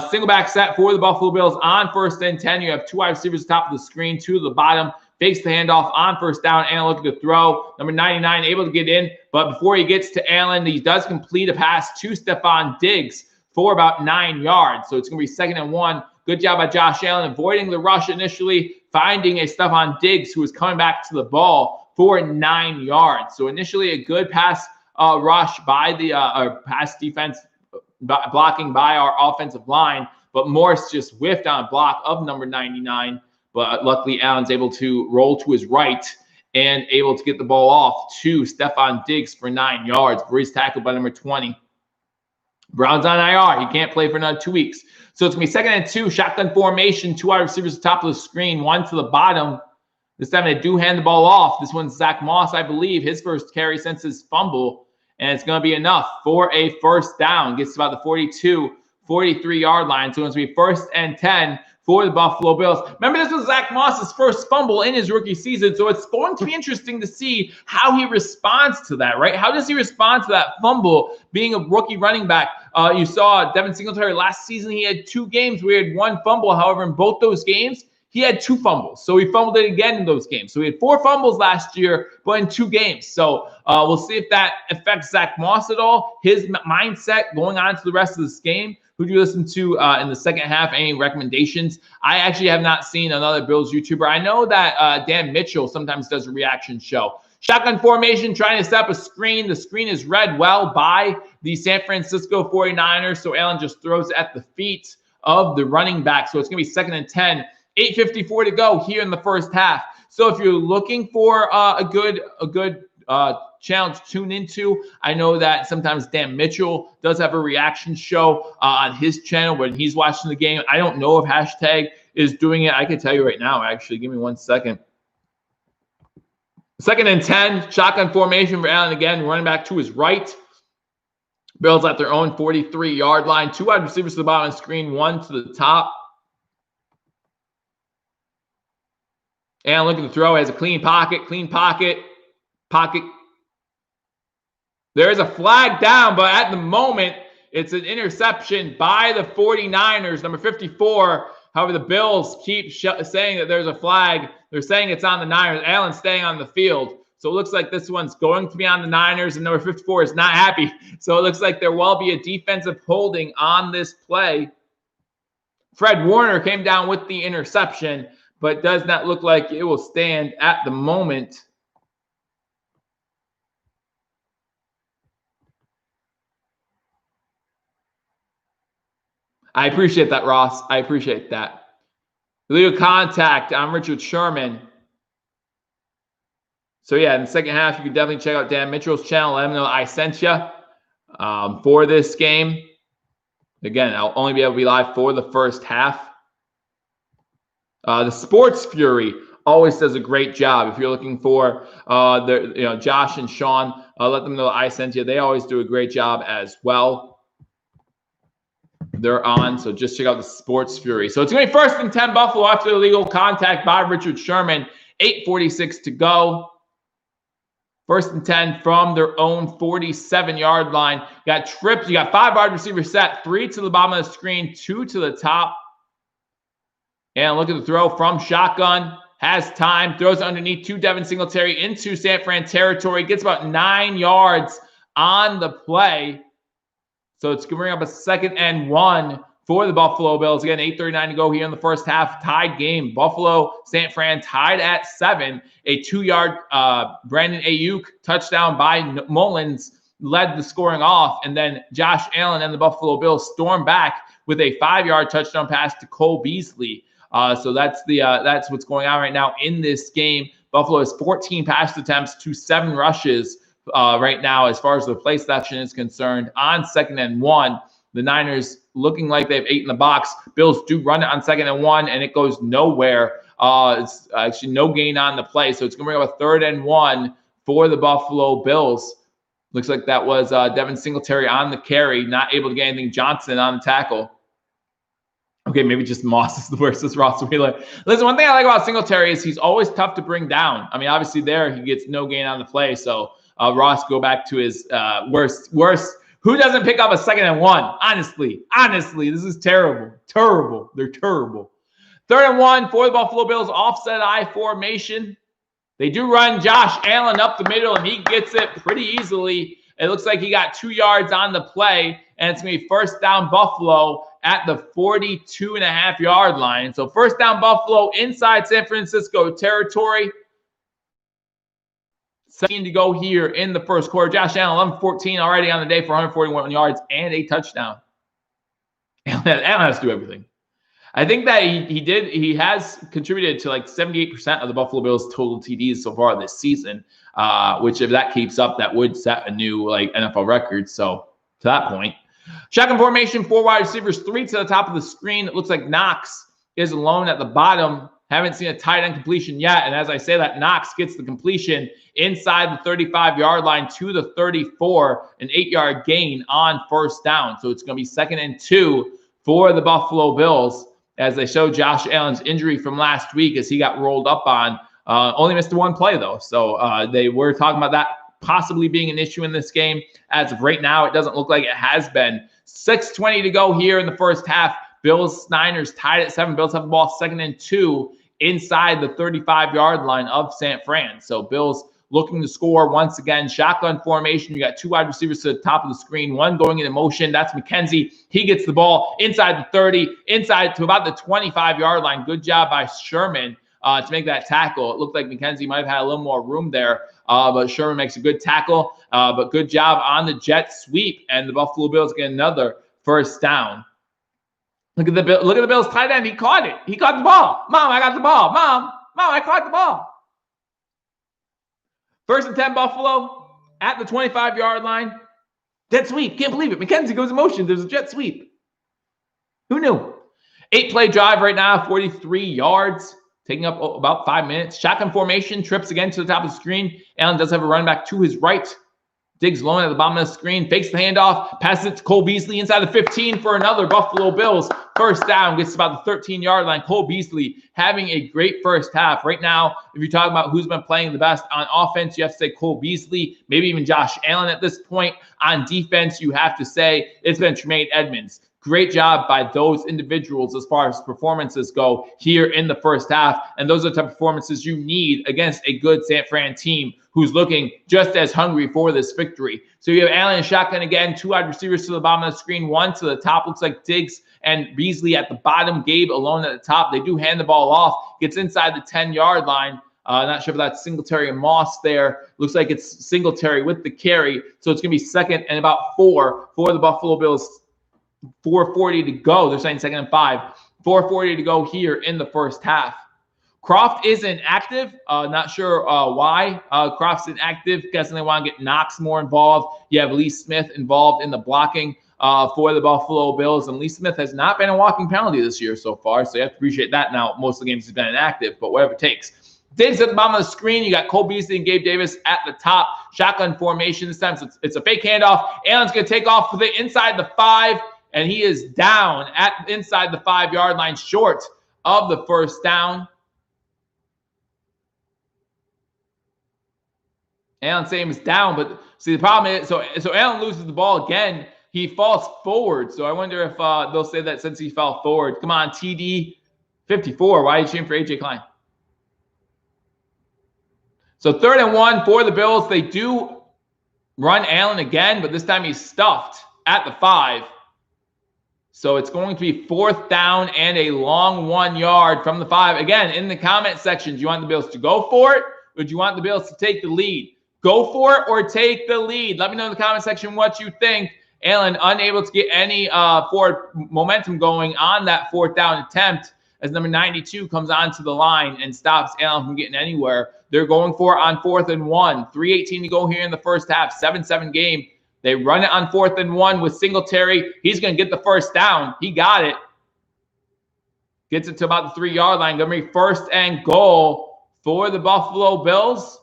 Single back set for the Buffalo Bills on 1st and 10. You have 2 wide receivers top of the screen, 2 to the bottom. Fakes the handoff on 1st down. Allen looking to throw. Number 99 able to get in. But before he gets to Allen, he does complete a pass to Stephon Diggs for about 9 yards. So it's going to be 2nd and 1. Good job by Josh Allen avoiding the rush initially, finding a Stephon Diggs who was coming back to the ball for 9 yards. So initially a good pass rush by the pass defense blocking by our offensive line. But Morris just whiffed on a block of number 99. But luckily, Allen's able to roll to his right and able to get the ball off to Stephon Diggs for 9 yards before he's tackled by number 20. Brown's on IR. He can't play for another 2 weeks. So it's going to be 2nd and 2, shotgun formation, 2 wide receivers at the top of the screen, 1 to the bottom. This time they do hand the ball off. This one's Zach Moss, I believe, his first carry since his fumble. And it's going to be enough for a 1st down. Gets to about the 42, 43-yard line. So it's going to be 1st and 10 for the Buffalo Bills. Remember, this was Zach Moss's first fumble in his rookie season, so it's going to be interesting to see how he responds to that, right? How does he respond to that fumble being a rookie running back? You saw Devin Singletary last season. He had 2 games where he had 1 fumble. However, in both those games, he had 2 fumbles. So he fumbled it again in those games. So he had 4 fumbles last year, but in 2 games. So we'll see if that affects Zach Moss at all, his mindset going on to the rest of this game. Who do you listen to in the second half? Any recommendations? I actually have not seen another Bills YouTuber. I know that Dan Mitchell sometimes does a reaction show. Shotgun formation, trying to set up a screen. The screen is read well by the San Francisco 49ers, so Allen just throws it at the feet of the running back. So it's going to be 2nd and 10. 8:54 to go here in the first half. So if you're looking for a good challenge to tune into, I know that sometimes Dan Mitchell does have a reaction show on his channel when he's watching the game. I don't know if hashtag is doing it. I can tell you right now, actually. Give me 1 second. 2nd and 10, shotgun formation for Allen again, running back to his right. Bills at their own 43-yard line. 2 wide receivers to the bottom of the screen, 1 to the top. And looking to throw, has a clean pocket. Pocket. There is a flag down, but at the moment, it's an interception by the 49ers, number 54. However, the Bills keep saying that there's a flag. They're saying it's on the Niners. Allen staying on the field. So it looks like this one's going to be on the Niners, and number 54 is not happy. So it looks like there will be a defensive holding on this play. Fred Warner came down with the interception, but does not look like it will stand at the moment. I appreciate that, Ross. I appreciate that. Illegal contact on Richard Sherman. So, yeah, in the second half, you can definitely check out Dan Mitchell's channel. Let him know I sent you for this game. Again, I'll only be able to be live for the first half. The Sports Fury always does a great job. If you're looking for Josh and Sean, let them know I sent you. They always do a great job as well. They're on, so just check out the Sports Fury. So it's going to be 1st and 10 Buffalo after the illegal contact by Richard Sherman. 8:46 to go. 1st and 10 from their own 47-yard line. You got trips. You got 5 wide receivers set. 3 to the bottom of the screen, 2 to the top. And look at the throw from shotgun. Has time. Throws underneath to Devin Singletary into San Fran territory. Gets about 9 yards on the play. So it's going to bring up a 2nd and 1 for the Buffalo Bills. Again, 8:39 to go here in the first half. Tied game. Buffalo, San Fran tied at 7. A 2-yard Brandon Ayuk touchdown by Mullins led the scoring off. And then Josh Allen and the Buffalo Bills stormed back with a 5-yard touchdown pass to Cole Beasley. So that's what's going on right now in this game. Buffalo has 14 pass attempts to 7 rushes right now as far as the play selection is concerned. On 2nd and 1, the Niners looking like they have 8 in the box. Bills do run it on 2nd and 1, and it goes nowhere. It's actually no gain on the play, so it's going to bring up a 3rd and 1 for the Buffalo Bills. Looks like that was Devin Singletary on the carry, not able to get anything. Johnson on the tackle. Okay, maybe just Moss is the worst. This Ross Wheeler. Listen, one thing I like about Singletary is he's always tough to bring down. I mean, obviously there he gets no gain on the play, so Ross go back to his worst. Who doesn't pick up a 2nd and 1? Honestly, this is terrible. They're terrible. 3rd and 1 for the Buffalo Bills, offset I formation. They do run Josh Allen up the middle, and he gets it pretty easily. It looks like he got 2 yards on the play, and it's going to be 1st down Buffalo at the 42.5-yard line. So 1st down Buffalo inside San Francisco territory. 17 to go here in the first quarter. Josh Allen, 11-14 already on the day for 141 yards and a touchdown. Allen has to do everything. I think that he has contributed to like 78% of the Buffalo Bills' total TDs so far this season, which if that keeps up, that would set a new like NFL record. So to that point. Shotgun formation, 4 wide receivers, 3 to the top of the screen. It looks like Knox is alone at the bottom. Haven't seen a tight end completion yet. And as I say that, Knox gets the completion inside the 35-yard line to the 34, an 8-yard gain on 1st down. So it's going to be 2nd and 2 for the Buffalo Bills as they show Josh Allen's injury from last week as he got rolled up on. Only missed 1 play, though. So they were talking about that possibly being an issue in this game. As of right now, it doesn't look like it has been. 6:20 to go here in the first half. Bills, Niners tied at 7. Bills have the ball 2nd and 2 inside the 35-yard line of San Fran. So Bills looking to score once again. Shotgun formation. You got 2 wide receivers to the top of the screen. 1 going into motion. That's McKenzie. He gets the ball inside the 30, inside to about the 25-yard line. Good job by Sherman to make that tackle. It looked like McKenzie might have had a little more room there, but Sherman makes a good tackle. But good job on the jet sweep, and the Buffalo Bills get another 1st down. Look at the Bills tight end. He caught it. He caught the ball. Mom, I got the ball. Mom, I caught the ball. 1st and 10 Buffalo at the 25-yard line. Jet sweep. Can't believe it. McKenzie goes in motion. There's a jet sweep. Who knew? 8-play drive right now, 43 yards, taking up about 5 minutes. Shotgun formation, trips again to the top of the screen. Allen does have a run back to his right Diggs low at the bottom of the screen, fakes the handoff, passes it to Cole Beasley inside the 15 for another Buffalo Bills first down. Gets about the 13-yard line. Cole Beasley having a great first half. Right now, if you're talking about who's been playing the best on offense, you have to say Cole Beasley, maybe even Josh Allen at this point. On defense, you have to say it's been Tremaine Edmunds. Great job by those individuals as far as performances go here in the first half. And those are the type of performances you need against a good San Fran team who's looking just as hungry for this victory. So you have Allen and shotgun again, 2 wide receivers to the bottom of the screen, 1 to the top, looks like Diggs and Beasley at the bottom, Gabe alone at the top. They do hand the ball off, gets inside the 10-yard line. Not sure if that's Singletary and Moss there. Looks like it's Singletary with the carry. So it's going to be 2nd and about 4 for the Buffalo Bills. 4:40 to go. They're saying 2nd and 5. 4:40 to go here in the first half. Croft is inactive. Not sure why Croft's inactive. Guessing they want to get Knox more involved. You have Lee Smith involved in the blocking for the Buffalo Bills. And Lee Smith has not been a walking penalty this year so far. So you have to appreciate that. Now, most of the games he's been inactive, but whatever it takes. Diggs at the bottom of the screen. You got Cole Beasley and Gabe Davis at the top. Shotgun formation this time. So it's a fake handoff. Allen's going to take off for the inside the 5. And he is down at inside the 5-yard line, short of the first down. Allen saying he's down, but see the problem is, so Allen loses the ball again. He falls forward. So I wonder if they'll say that since he fell forward. Come on, TD 54. Why are you cheering for AJ Klein? So 3rd and 1 for the Bills. They do run Allen again, but this time he's stuffed at the 5. So it's going to be 4th down and a long 1 yard from the 5. Again, in the comment section, do you want the Bills to go for it or do you want the Bills to take the lead? Go for it or take the lead. Let me know in the comment section what you think. Allen unable to get any forward momentum going on that 4th down attempt as number 92 comes onto the line and stops Allen from getting anywhere. They're going for it on 4th and 1. 3:18 to go here in the first half. 7-7 game. They run it on 4th and 1 with Singletary. He's going to get the first down. He got it. Gets it to about the 3-yard line. Going to be 1st and goal for the Buffalo Bills.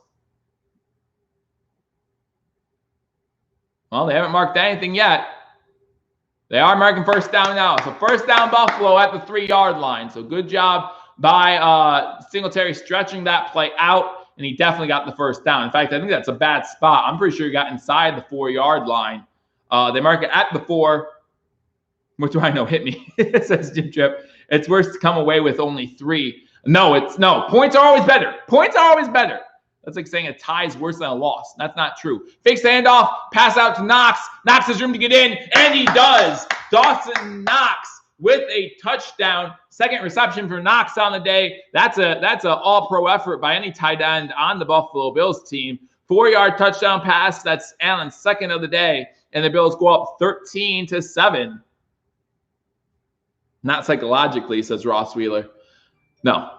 Well, they haven't marked anything yet. They are marking 1st down now. So 1st down Buffalo at the 3-yard line. So good job by Singletary stretching that play out. And he definitely got the 1st down. In fact, I think that's a bad spot. I'm pretty sure he got inside the 4-yard line. They mark it at the 4. What do I know? Hit me. It says Jim Trip. It's worse to come away with only 3. No. Points are always better. Points are always better. That's like saying a tie is worse than a loss. That's not true. Fakes the handoff. Pass out to Knox. Knox has room to get in. And he does. Dawson Knox with a touchdown. 2nd reception for Knox on the day. That's a all-pro effort by any tight end on the Buffalo Bills team. 4-yard touchdown pass. That's Allen's 2nd of the day. And the Bills go up 13-7. Not psychologically, says Ross Wheeler. No.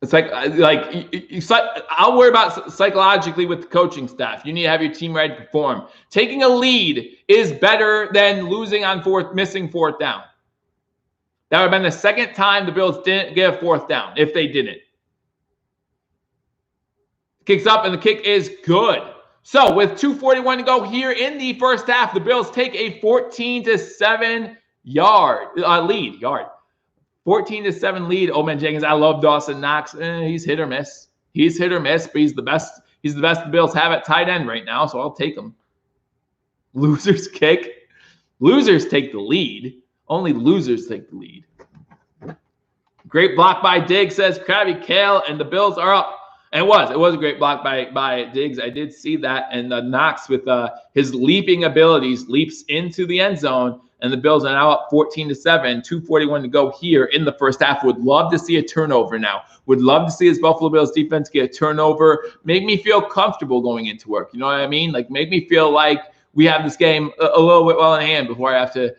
It's I'll worry about psychologically with the coaching staff. You need to have your team ready to perform. Taking a lead is better than losing on missing 4th down. That would have been the 2nd time the Bills didn't get a 4th down if they didn't. Kicks up and the kick is good. So with 2:41 to go here in the first half, the Bills take a 14-7 lead. 14-7 lead. Oh man, Jenkins, I love Dawson Knox. He's hit or miss. He's hit or miss, but he's the best. He's the best the Bills have at tight end right now, so I'll take him. Losers kick. Losers take the lead. Only losers take the lead. Great block by Diggs, says Krabby Kale, and the Bills are up. And it was a great block by Diggs. I did see that. And Knox with his leaping abilities leaps into the end zone. And the Bills are now up 14-7, 2:41 to go here in the first half. Would love to see a turnover now. Would love to see this Buffalo Bills defense get a turnover. Make me feel comfortable going into work. You know what I mean? Like, make me feel like we have this game a little bit well in hand before I have to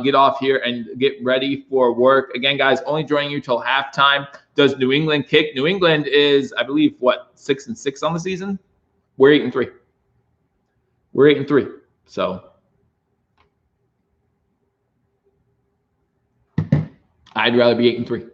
get off here and get ready for work. Again, guys, only joining you till halftime. Does New England kick? New England is, I believe, what, 6-6 on the season? We're 8-3. We're 8-3. So I'd rather be 8-3.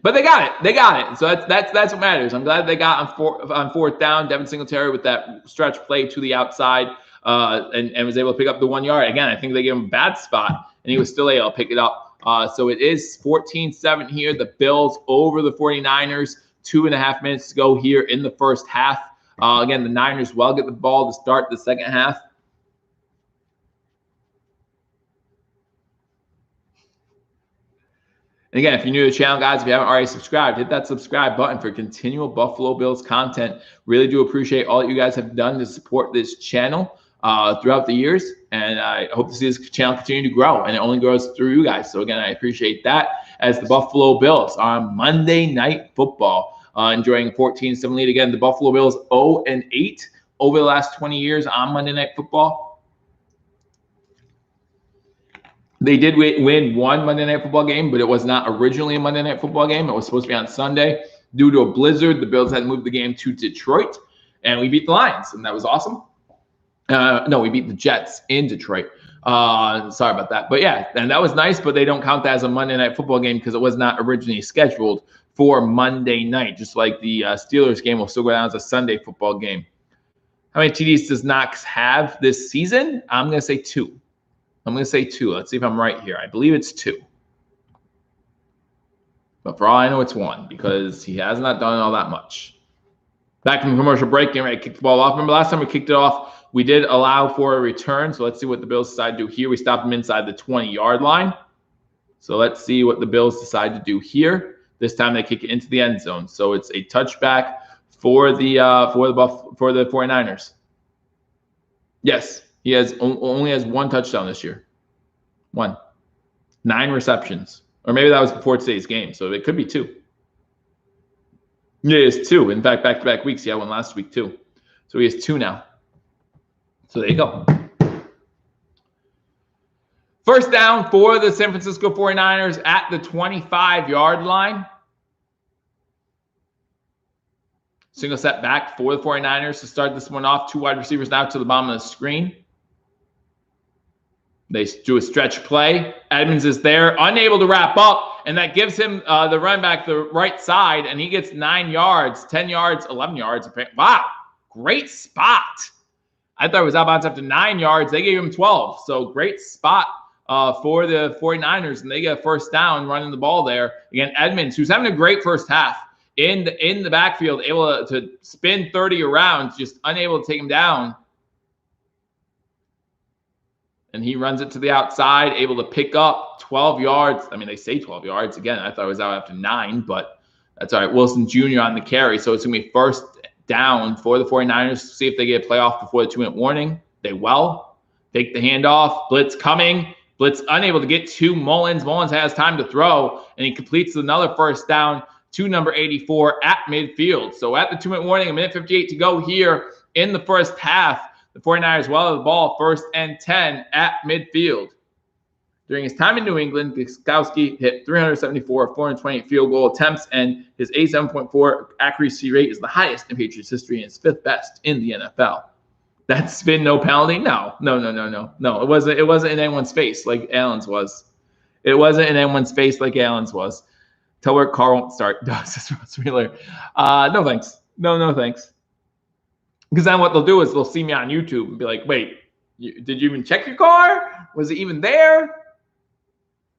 But they got it. They got it. So that's what matters. I'm glad they got on fourth down. Devin Singletary with that stretch play to the outside and was able to pick up the 1 yard. Again, I think they gave him a bad spot, and he was still able to pick it up. So it is 14-7 here. The Bills over the 49ers. 2.5 minutes to go here in the first half. Again, the Niners will get the ball to start the second half. And again, if you're new to the channel, guys, if you haven't already subscribed, hit that subscribe button for continual Buffalo Bills content. Really do appreciate all that you guys have done to support this channel throughout the years. And I hope to see this channel continue to grow, and it only grows through you guys. So again, I appreciate that as the Buffalo Bills on Monday Night Football. Enjoying a 14-7 lead. Again, the Buffalo Bills 0-8 over the last 20 years on Monday Night Football. They did win one Monday Night Football game, but it was not originally a Monday Night Football game. It was supposed to be on Sunday. Due to a blizzard, the Bills had to move the game to Detroit, and we beat the Lions, and that was awesome. No, we beat the Jets in Detroit. Sorry about that. But yeah, and that was nice, but they don't count that as a Monday Night Football game because it was not originally scheduled for Monday night, just like the Steelers game will still go down as a Sunday football game. How many TDs does Knox have this season? I'm going to say 2. I'm going to say 2. Let's see if I'm right here. I believe it's 2. But for all I know, it's 1 because he has not done all that much. Back from the commercial break, getting ready to kick the ball off. Remember last time we kicked it off, we did allow for a return. So let's see what the Bills decide to do here. We stopped them inside the 20-yard line. So let's see what the Bills decide to do here. This time they kick it into the end zone. So it's a touchback for the 49ers. Yes, he only has 1 touchdown this year. 1. 9 receptions. Or maybe that was before today's game. So it could be 2. Yeah, it's 2. In fact, back-to-back weeks. He had 1 last week too. So he has 2 now. So there you go. First down for the San Francisco 49ers at the 25-yard line. Single set back for the 49ers to start this one off. 2 wide receivers now to the bottom of the screen. They do a stretch play. Edmonds is there, unable to wrap up, and that gives him the run back the right side, and he gets 9 yards, 10 yards, 11 yards. Wow, great spot. I thought it was out of bounds after 9 yards. They gave him 12, so great spot for the 49ers, and they get a first down running the ball there. Again, Edmonds, who's having a great first half in the backfield, able to spin 30 around, just unable to take him down. And he runs it to the outside, able to pick up 12 yards. I mean, they say 12 yards. Again, I thought it was out after 9, but that's all right. Wilson Jr. on the carry. So it's going to be first down for the 49ers to see if they get a playoff before the 2-minute warning. They will. Take the handoff. Blitz coming. Blitz unable to get to Mullins. Mullins has time to throw, and he completes another first down to number 84 at midfield. So at the 2-minute warning, 1:58 to go here in the first half. The 49ers well have the ball, 1st and 10 at midfield. During his time in New England, Gostkowski hit 374, 428 field goal attempts, and his 87.4 accuracy rate is the highest in Patriots history and is 5th best in the NFL. That spin, no penalty? No. It wasn't in anyone's face like Allen's was. It wasn't in anyone's face like Allen's was. Tell where car won't start. No thanks. No thanks. Because then what they'll do is they'll see me on YouTube and be like, wait, did you even check your car? Was it even there?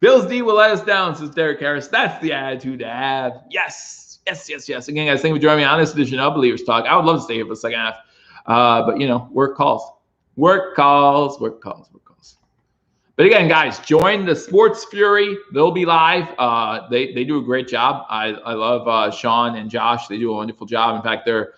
Bills D will let us down, says Derek Harris. That's the attitude to have. Yes. Again, guys, thank you for joining me on this edition of Billievers Talk. I would love to stay here for the second half. But, work calls. But again, guys, join the Sports Fury. They'll be live. They do a great job. I love Sean and Josh. They do a wonderful job. In fact, they're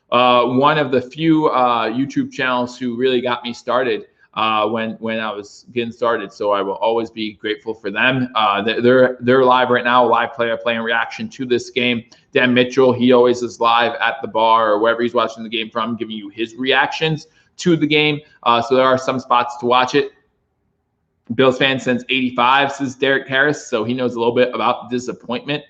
one of the few YouTube channels who really got me started when I was getting started. So I will always be grateful for them. They're live right now, live playing reaction to this game. Dan Mitchell, he always is live at the bar or wherever he's watching the game from, giving you his reactions to the game. So there are some spots to watch it. Bills fan since 85, says Derek Harris. So he knows a little bit about disappointment.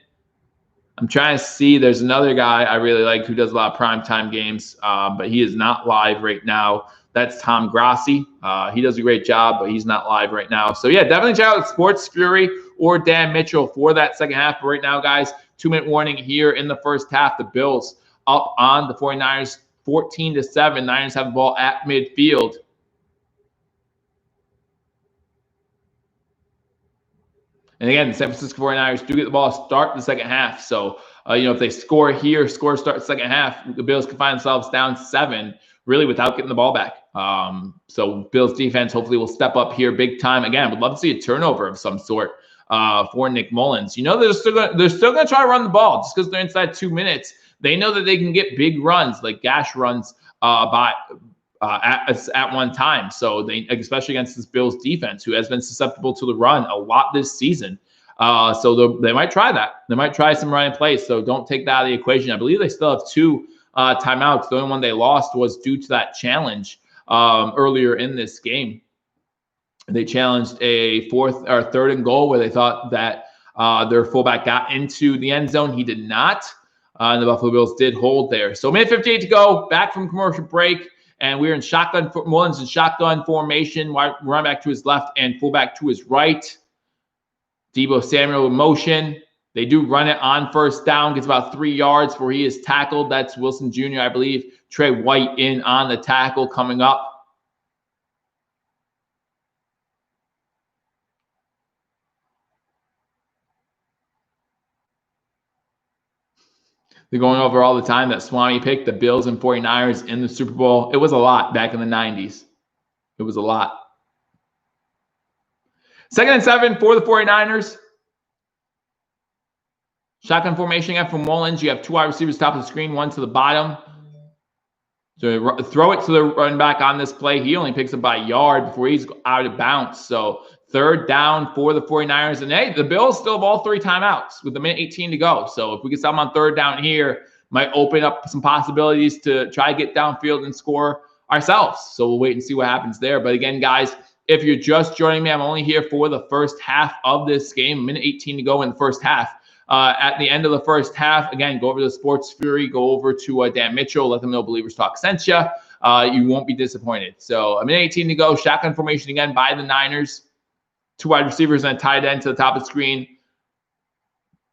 I'm trying to see. There's another guy I really like who does a lot of primetime games, but he is not live right now. That's Tom Grassi. He does a great job, but he's not live right now. So, yeah, definitely check out Sports Fury or Dan Mitchell for that second half. But right now, guys, 2-minute warning here in the first half. The Bills up on the 49ers 14-7. Niners have the ball at midfield. And again, the San Francisco 49ers do get the ball to start the second half. So, if they score here, start the second half, the Bills can find themselves down 7, really without getting the ball back. So Bills defense hopefully will step up here big time. Again, would love to see a turnover of some sort for Nick Mullins. They're still going to try to run the ball just because they're inside 2 minutes. They know that they can get big runs, like gash runs at one time. So they, especially against this Bills defense, who has been susceptible to the run a lot this season. So they might try that. They might try some running plays. So don't take that out of the equation. I believe they still have 2 timeouts. The only one they lost was due to that challenge earlier in this game. They challenged a 4th or 3rd and goal where they thought that their fullback got into the end zone. He did not. And the Buffalo Bills did hold there. So minute 58 to go, back from commercial break. And we're in shotgun, Mullins in shotgun formation, running back to his left and fullback to his right. Deebo Samuel in motion. They do run it on first down, gets about 3 yards before he is tackled. That's Wilson Jr., I believe. Trey White in on the tackle coming up. They're going over all the time that Swami picked the Bills and 49ers in the Super Bowl. It was a lot back in the 90s. It was a lot. 2nd and 7 for the 49ers. Shotgun formation again from Mullins. You have 2 wide receivers top of the screen, 1 to the bottom. So throw it to the running back on this play. He only picks up by a yard before he's out of bounds. So 3rd down for the 49ers. And hey, the Bills still have all 3 timeouts with a minute 18 to go. So if we get something on 3rd down here, might open up some possibilities to try to get downfield and score ourselves. So we'll wait and see what happens there. But again, guys, if you're just joining me, I'm only here for the first half of this game. Minute 18 to go in the first half. At the end of the first half, again, go over to Sports Fury, go over to Dan Mitchell, let them know Believers Talk sent you. You won't be disappointed. So a minute 18 to go, shotgun formation again by the Niners. 2 wide receivers and a tight end to the top of the screen.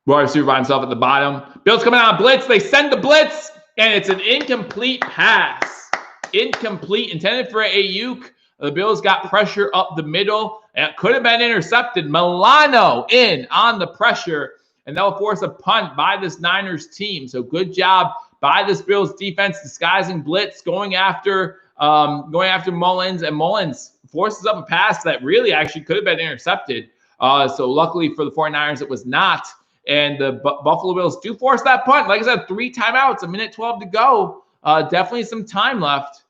Wide receiver by himself at the bottom. Bills coming out on blitz. They send the blitz, and it's an incomplete pass. Incomplete, intended for Ayuk. The Bills got pressure up the middle, and it could have been intercepted. Milano in on the pressure, and that will force a punt by this Niners team. So good job by this Bills defense, disguising blitz, going after Mullins, and Mullins forces up a pass that really actually could have been intercepted. So luckily for the 49ers, it was not. And the Buffalo Bills do force that punt. Like I said, 3 timeouts, a minute 12 to go. Definitely some time left.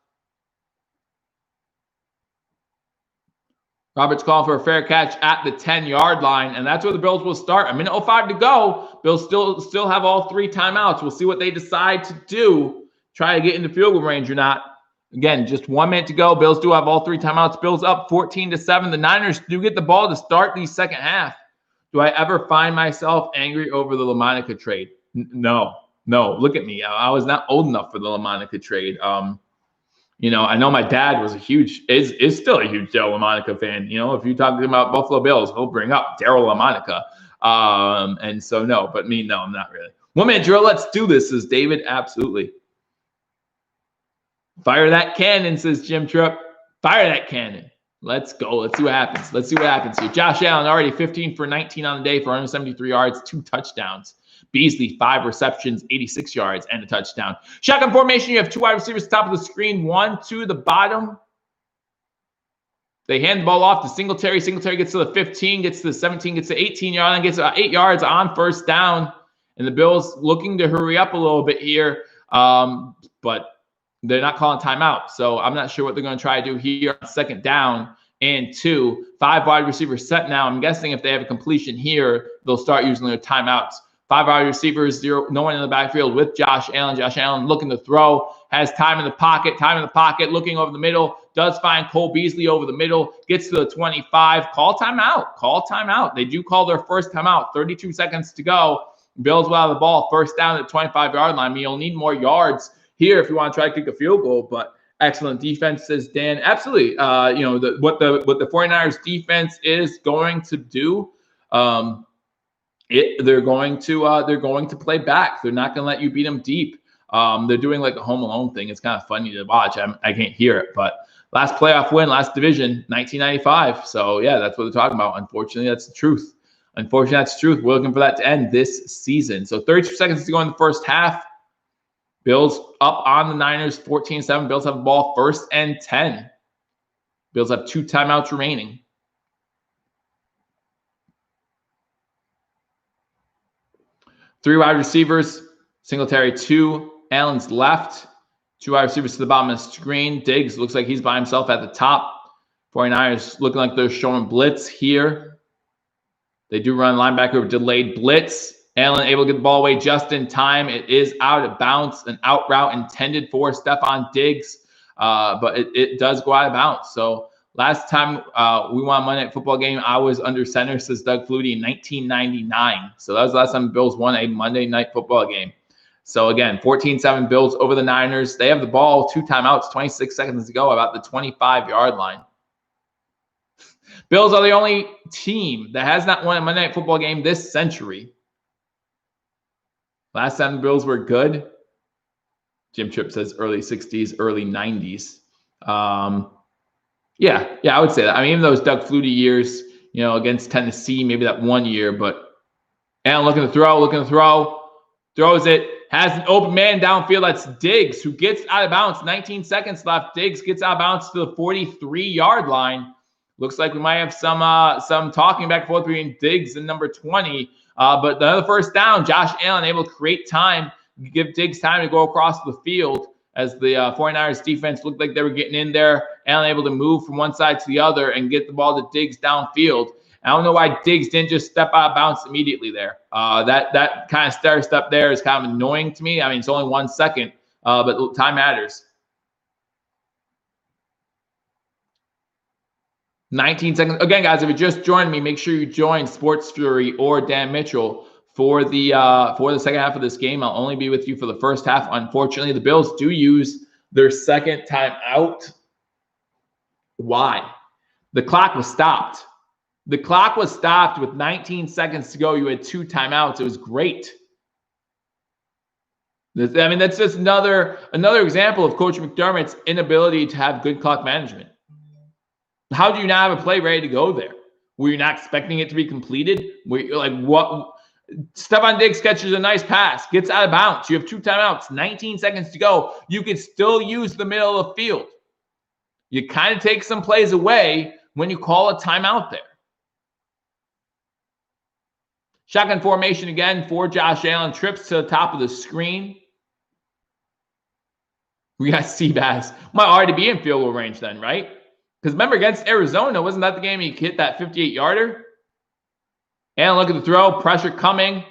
Roberts calling for a fair catch at the 10-yard line, and that's where the Bills will start. A minute 05 to go. Bills still have all 3 timeouts. We'll see what they decide to do. Try to get into field goal range or not. Again, just 1 minute to go. Bills do have all 3 timeouts. Bills up 14-7. The Niners do get the ball to start the second half. Do I ever find myself angry over the LaMonica trade? No. Look at me. I was not old enough for the LaMonica trade. I know my dad was is still a huge Daryl LaMonica fan. If you talk to him about Buffalo Bills, he'll bring up Daryl LaMonica. And so no, but me, no, I'm not really. 1 minute drill. Let's do this, says David. Absolutely. Fire that cannon, says Jim Tripp. Fire that cannon. Let's go. Let's see what happens here. Josh Allen already 15 for 19 on the day for 173 yards, 2 touchdowns. Beasley, 5 receptions, 86 yards, and a touchdown. Shotgun formation, you have 2 wide receivers top of the screen, 1 to the bottom. They hand the ball off to Singletary. Singletary gets to the 15, gets to the 17, gets to the 18-yard line, gets 8 yards on first down. And the Bills looking to hurry up a little bit here, but they're not calling timeout. So I'm not sure what they're going to try to do here on 2nd down and 2. 5 wide receivers set now. I'm guessing if they have a completion here, they'll start using their timeouts. 5 wide receivers, no one in the backfield with Josh Allen. Josh Allen looking to throw, has time in the pocket, looking over the middle, does find Cole Beasley over the middle, gets to the 25. Call timeout. They do call their first timeout. 32 seconds to go. Bills will have the ball. First down at the 25-yard line. You'll need more yards here if you want to try to kick a field goal, but excellent defense, says Dan. Absolutely. What the 49ers defense is going to do they're going to play back. They're not going to let you beat them deep. They're doing like a Home Alone thing. It's kind of funny to watch. I can't hear it, but last playoff win, last division, 1995. So yeah, that's what they're talking about. Unfortunately, that's the truth. Unfortunately, that's the truth. We're looking for that to end this season. So 32 seconds to go in the first half. Bills up on the Niners, 14-7. Bills have the ball, 1st and 10. Bills have 2 timeouts remaining. Three wide receivers, Singletary 2, Allen's left. 2 wide receivers to the bottom of the screen. Diggs looks like he's by himself at the top. 49ers looking like they're showing blitz here. They do run linebacker with delayed blitz. Allen able to get the ball away just in time. It is out of bounds, an out route intended for Stephon Diggs, but it does go out of bounds. So last time we won a Monday Night Football game, I was under center, says Doug Flutie, in 1999. So that was the last time the Bills won a Monday Night Football game. So again, 14-7 Bills over the Niners. They have the ball, 2 timeouts, 26 seconds to go, about the 25-yard line. Bills are the only team that has not won a Monday Night Football game this century. Last time the Bills were good, Jim Tripp says early 60s, early 90s. Yeah, I would say that. I mean, even those Doug Flutie years, against Tennessee, maybe that one year, but Allen looking to throw, throws it, has an open man downfield. That's Diggs, who gets out of bounds. 19 seconds left. Diggs gets out of bounds to the 43-yard line. Looks like we might have some talking back and forth between Diggs and number 20. But another first down, Josh Allen able to create time, give Diggs time to go across the field as the 49ers defense looked like they were getting in there. Allen able to move from one side to the other and get the ball to Diggs downfield. I don't know why Diggs didn't just step out of bounds immediately there. That kind of stair step there is kind of annoying to me. I mean, it's only 1 second, but time matters. 19 seconds. Again, guys, if you just joined me, make sure you join Sports Fury or Dan Mitchell for the second half of this game. I'll only be with you for the first half. Unfortunately, the Bills do use their second time out. Why? The clock was stopped. The clock was stopped with 19 seconds to go. You had 2 timeouts. It was great. I mean, that's just another example of Coach McDermott's inability to have good clock management. How do you not have a play ready to go there? Were you not expecting it to be completed? Were you like, what? Stephon Diggs catches a nice pass, gets out of bounds. You have 2 timeouts, 19 seconds to go. You can still use the middle of the field. You kind of take some plays away when you call a timeout there. Shotgun formation again for Josh Allen. Trips to the top of the screen. We got Seabass. Might already be in field goal range then, right? Because remember, against Arizona, wasn't that the game he hit that 58-yarder? Allen looking to throw, pressure coming.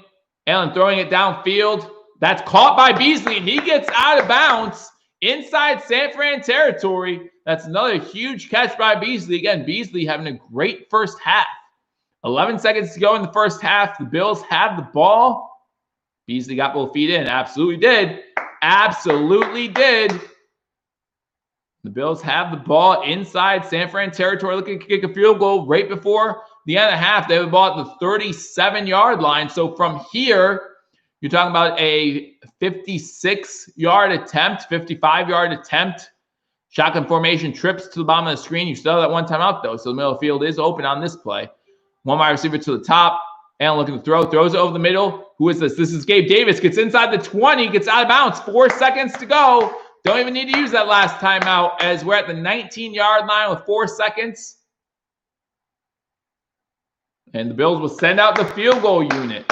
Allen throwing it downfield. That's caught by Beasley, and he gets out of bounds inside San Fran territory. That's another huge catch by Beasley. Again, Beasley having a great first half. 11 seconds to go in the first half. The Bills have the ball. Beasley got both feet in. Absolutely did. Absolutely did. The Bills have the ball inside San Fran territory, looking to kick a field goal right before the end of the half. They have the ball at the 37-yard line. So from here, you're talking about a 56-yard attempt, 55-yard attempt. Shotgun formation, trips to the bottom of the screen. You still have that 1 timeout, though, so the middle of the field is open on this play. 1 wide receiver to the top. Allen looking to throw, throws it over the middle. Who is this? This is Gabe Davis. Gets inside the 20, gets out of bounds. 4 seconds to go. Don't even need to use that last timeout as we're at the 19-yard line with 4 seconds. And the Bills will send out the field goal unit.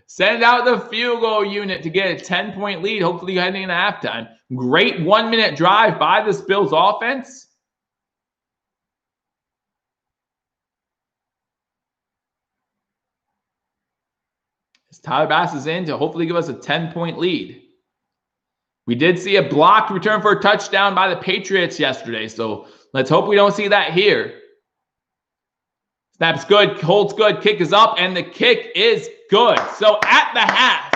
Send out the field goal unit to get a 10-point lead, hopefully heading into halftime. Great 1-minute drive by this Bills offense. As Tyler Bass is in to hopefully give us a 10-point lead. We did see a blocked return for a touchdown by the Patriots yesterday, so let's hope we don't see that here. Snap's good, holds good, kick is up, and the kick is good. So at the half,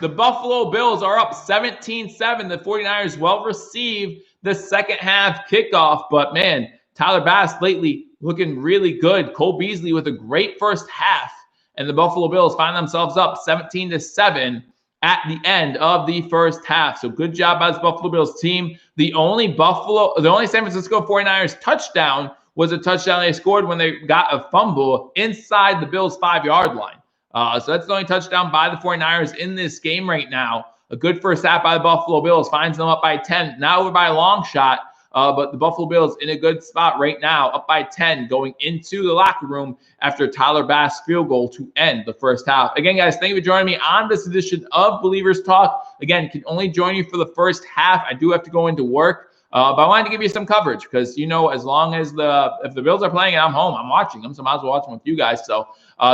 the Buffalo Bills are up 17-7. The 49ers well received the second half kickoff, but man, Tyler Bass lately looking really good. Cole Beasley with a great first half, and the Buffalo Bills find themselves up 17-7 at the end of the first half. So good job by this Buffalo Bills team. The only San Francisco 49ers touchdown was a touchdown they scored when they got a fumble inside the Bills' 5-yard line. So that's the only touchdown by the 49ers in this game right now. A good first half by the Buffalo Bills finds them up by 10. Now we're by a long shot, but the Buffalo Bills in a good spot right now, up by 10, going into the locker room after Tyler Bass' field goal to end the first half. Again, guys, thank you for joining me on this edition of Believers Talk. Again, can only join you for the first half. I do have to go into work. But I wanted to give you some coverage because, as long as if the Bills are playing and I'm home, I'm watching them. So I might as well watch them with you guys. So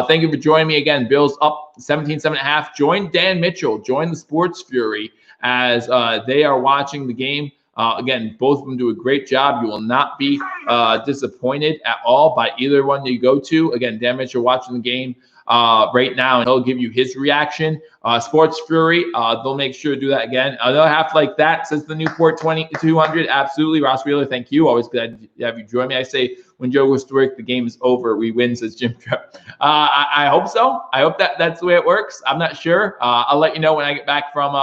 thank you for joining me again. Bills up 17-7.5. Join Dan Mitchell. Join the Sports Fury as they are watching the game. Again, both of them do a great job. You will not be disappointed at all by either one you go to. Again, Dan Mitchell watching the game right now, and he'll give you his reaction. Sports Fury, they'll make sure to do that again. Another half like that since the Newport 2200. Absolutely. Ross Wheeler, thank you. Always glad to have you join me. I say when Joe goes to work, the game is over. We win, says Jim Trepp. I hope so. I hope that's the way it works. I'm not sure. I'll let you know when I get back from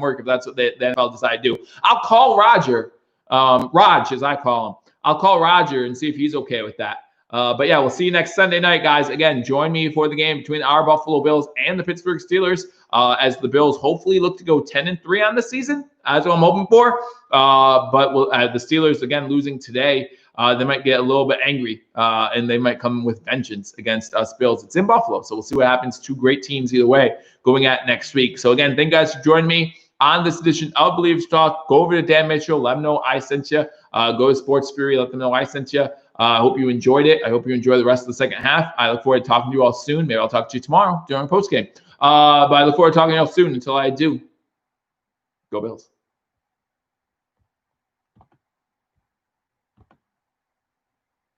work if that's what the NFL decide to do. I'll call Roger, Raj as I call him. I'll call Roger and see if he's okay with that. But yeah, we'll see you next Sunday night, guys. Again, join me for the game between our Buffalo Bills and the Pittsburgh Steelers as the Bills hopefully look to go 10-3 on the season. That's what I'm hoping for. But the Steelers, again, losing today, they might get a little bit angry and they might come with vengeance against us Bills. It's in Buffalo, so we'll see what happens. Two great teams either way going at next week. So again, thank you guys for joining me on this edition of Believers Talk. Go over to Dan Mitchell. Let him know I sent you. Go to Sports Fury. Let them know I sent you. I hope you enjoyed it. I hope you enjoy the rest of the second half. I look forward to talking to you all soon. Maybe I'll talk to you tomorrow during postgame. But I look forward to talking to you all soon. Until I do, go Bills.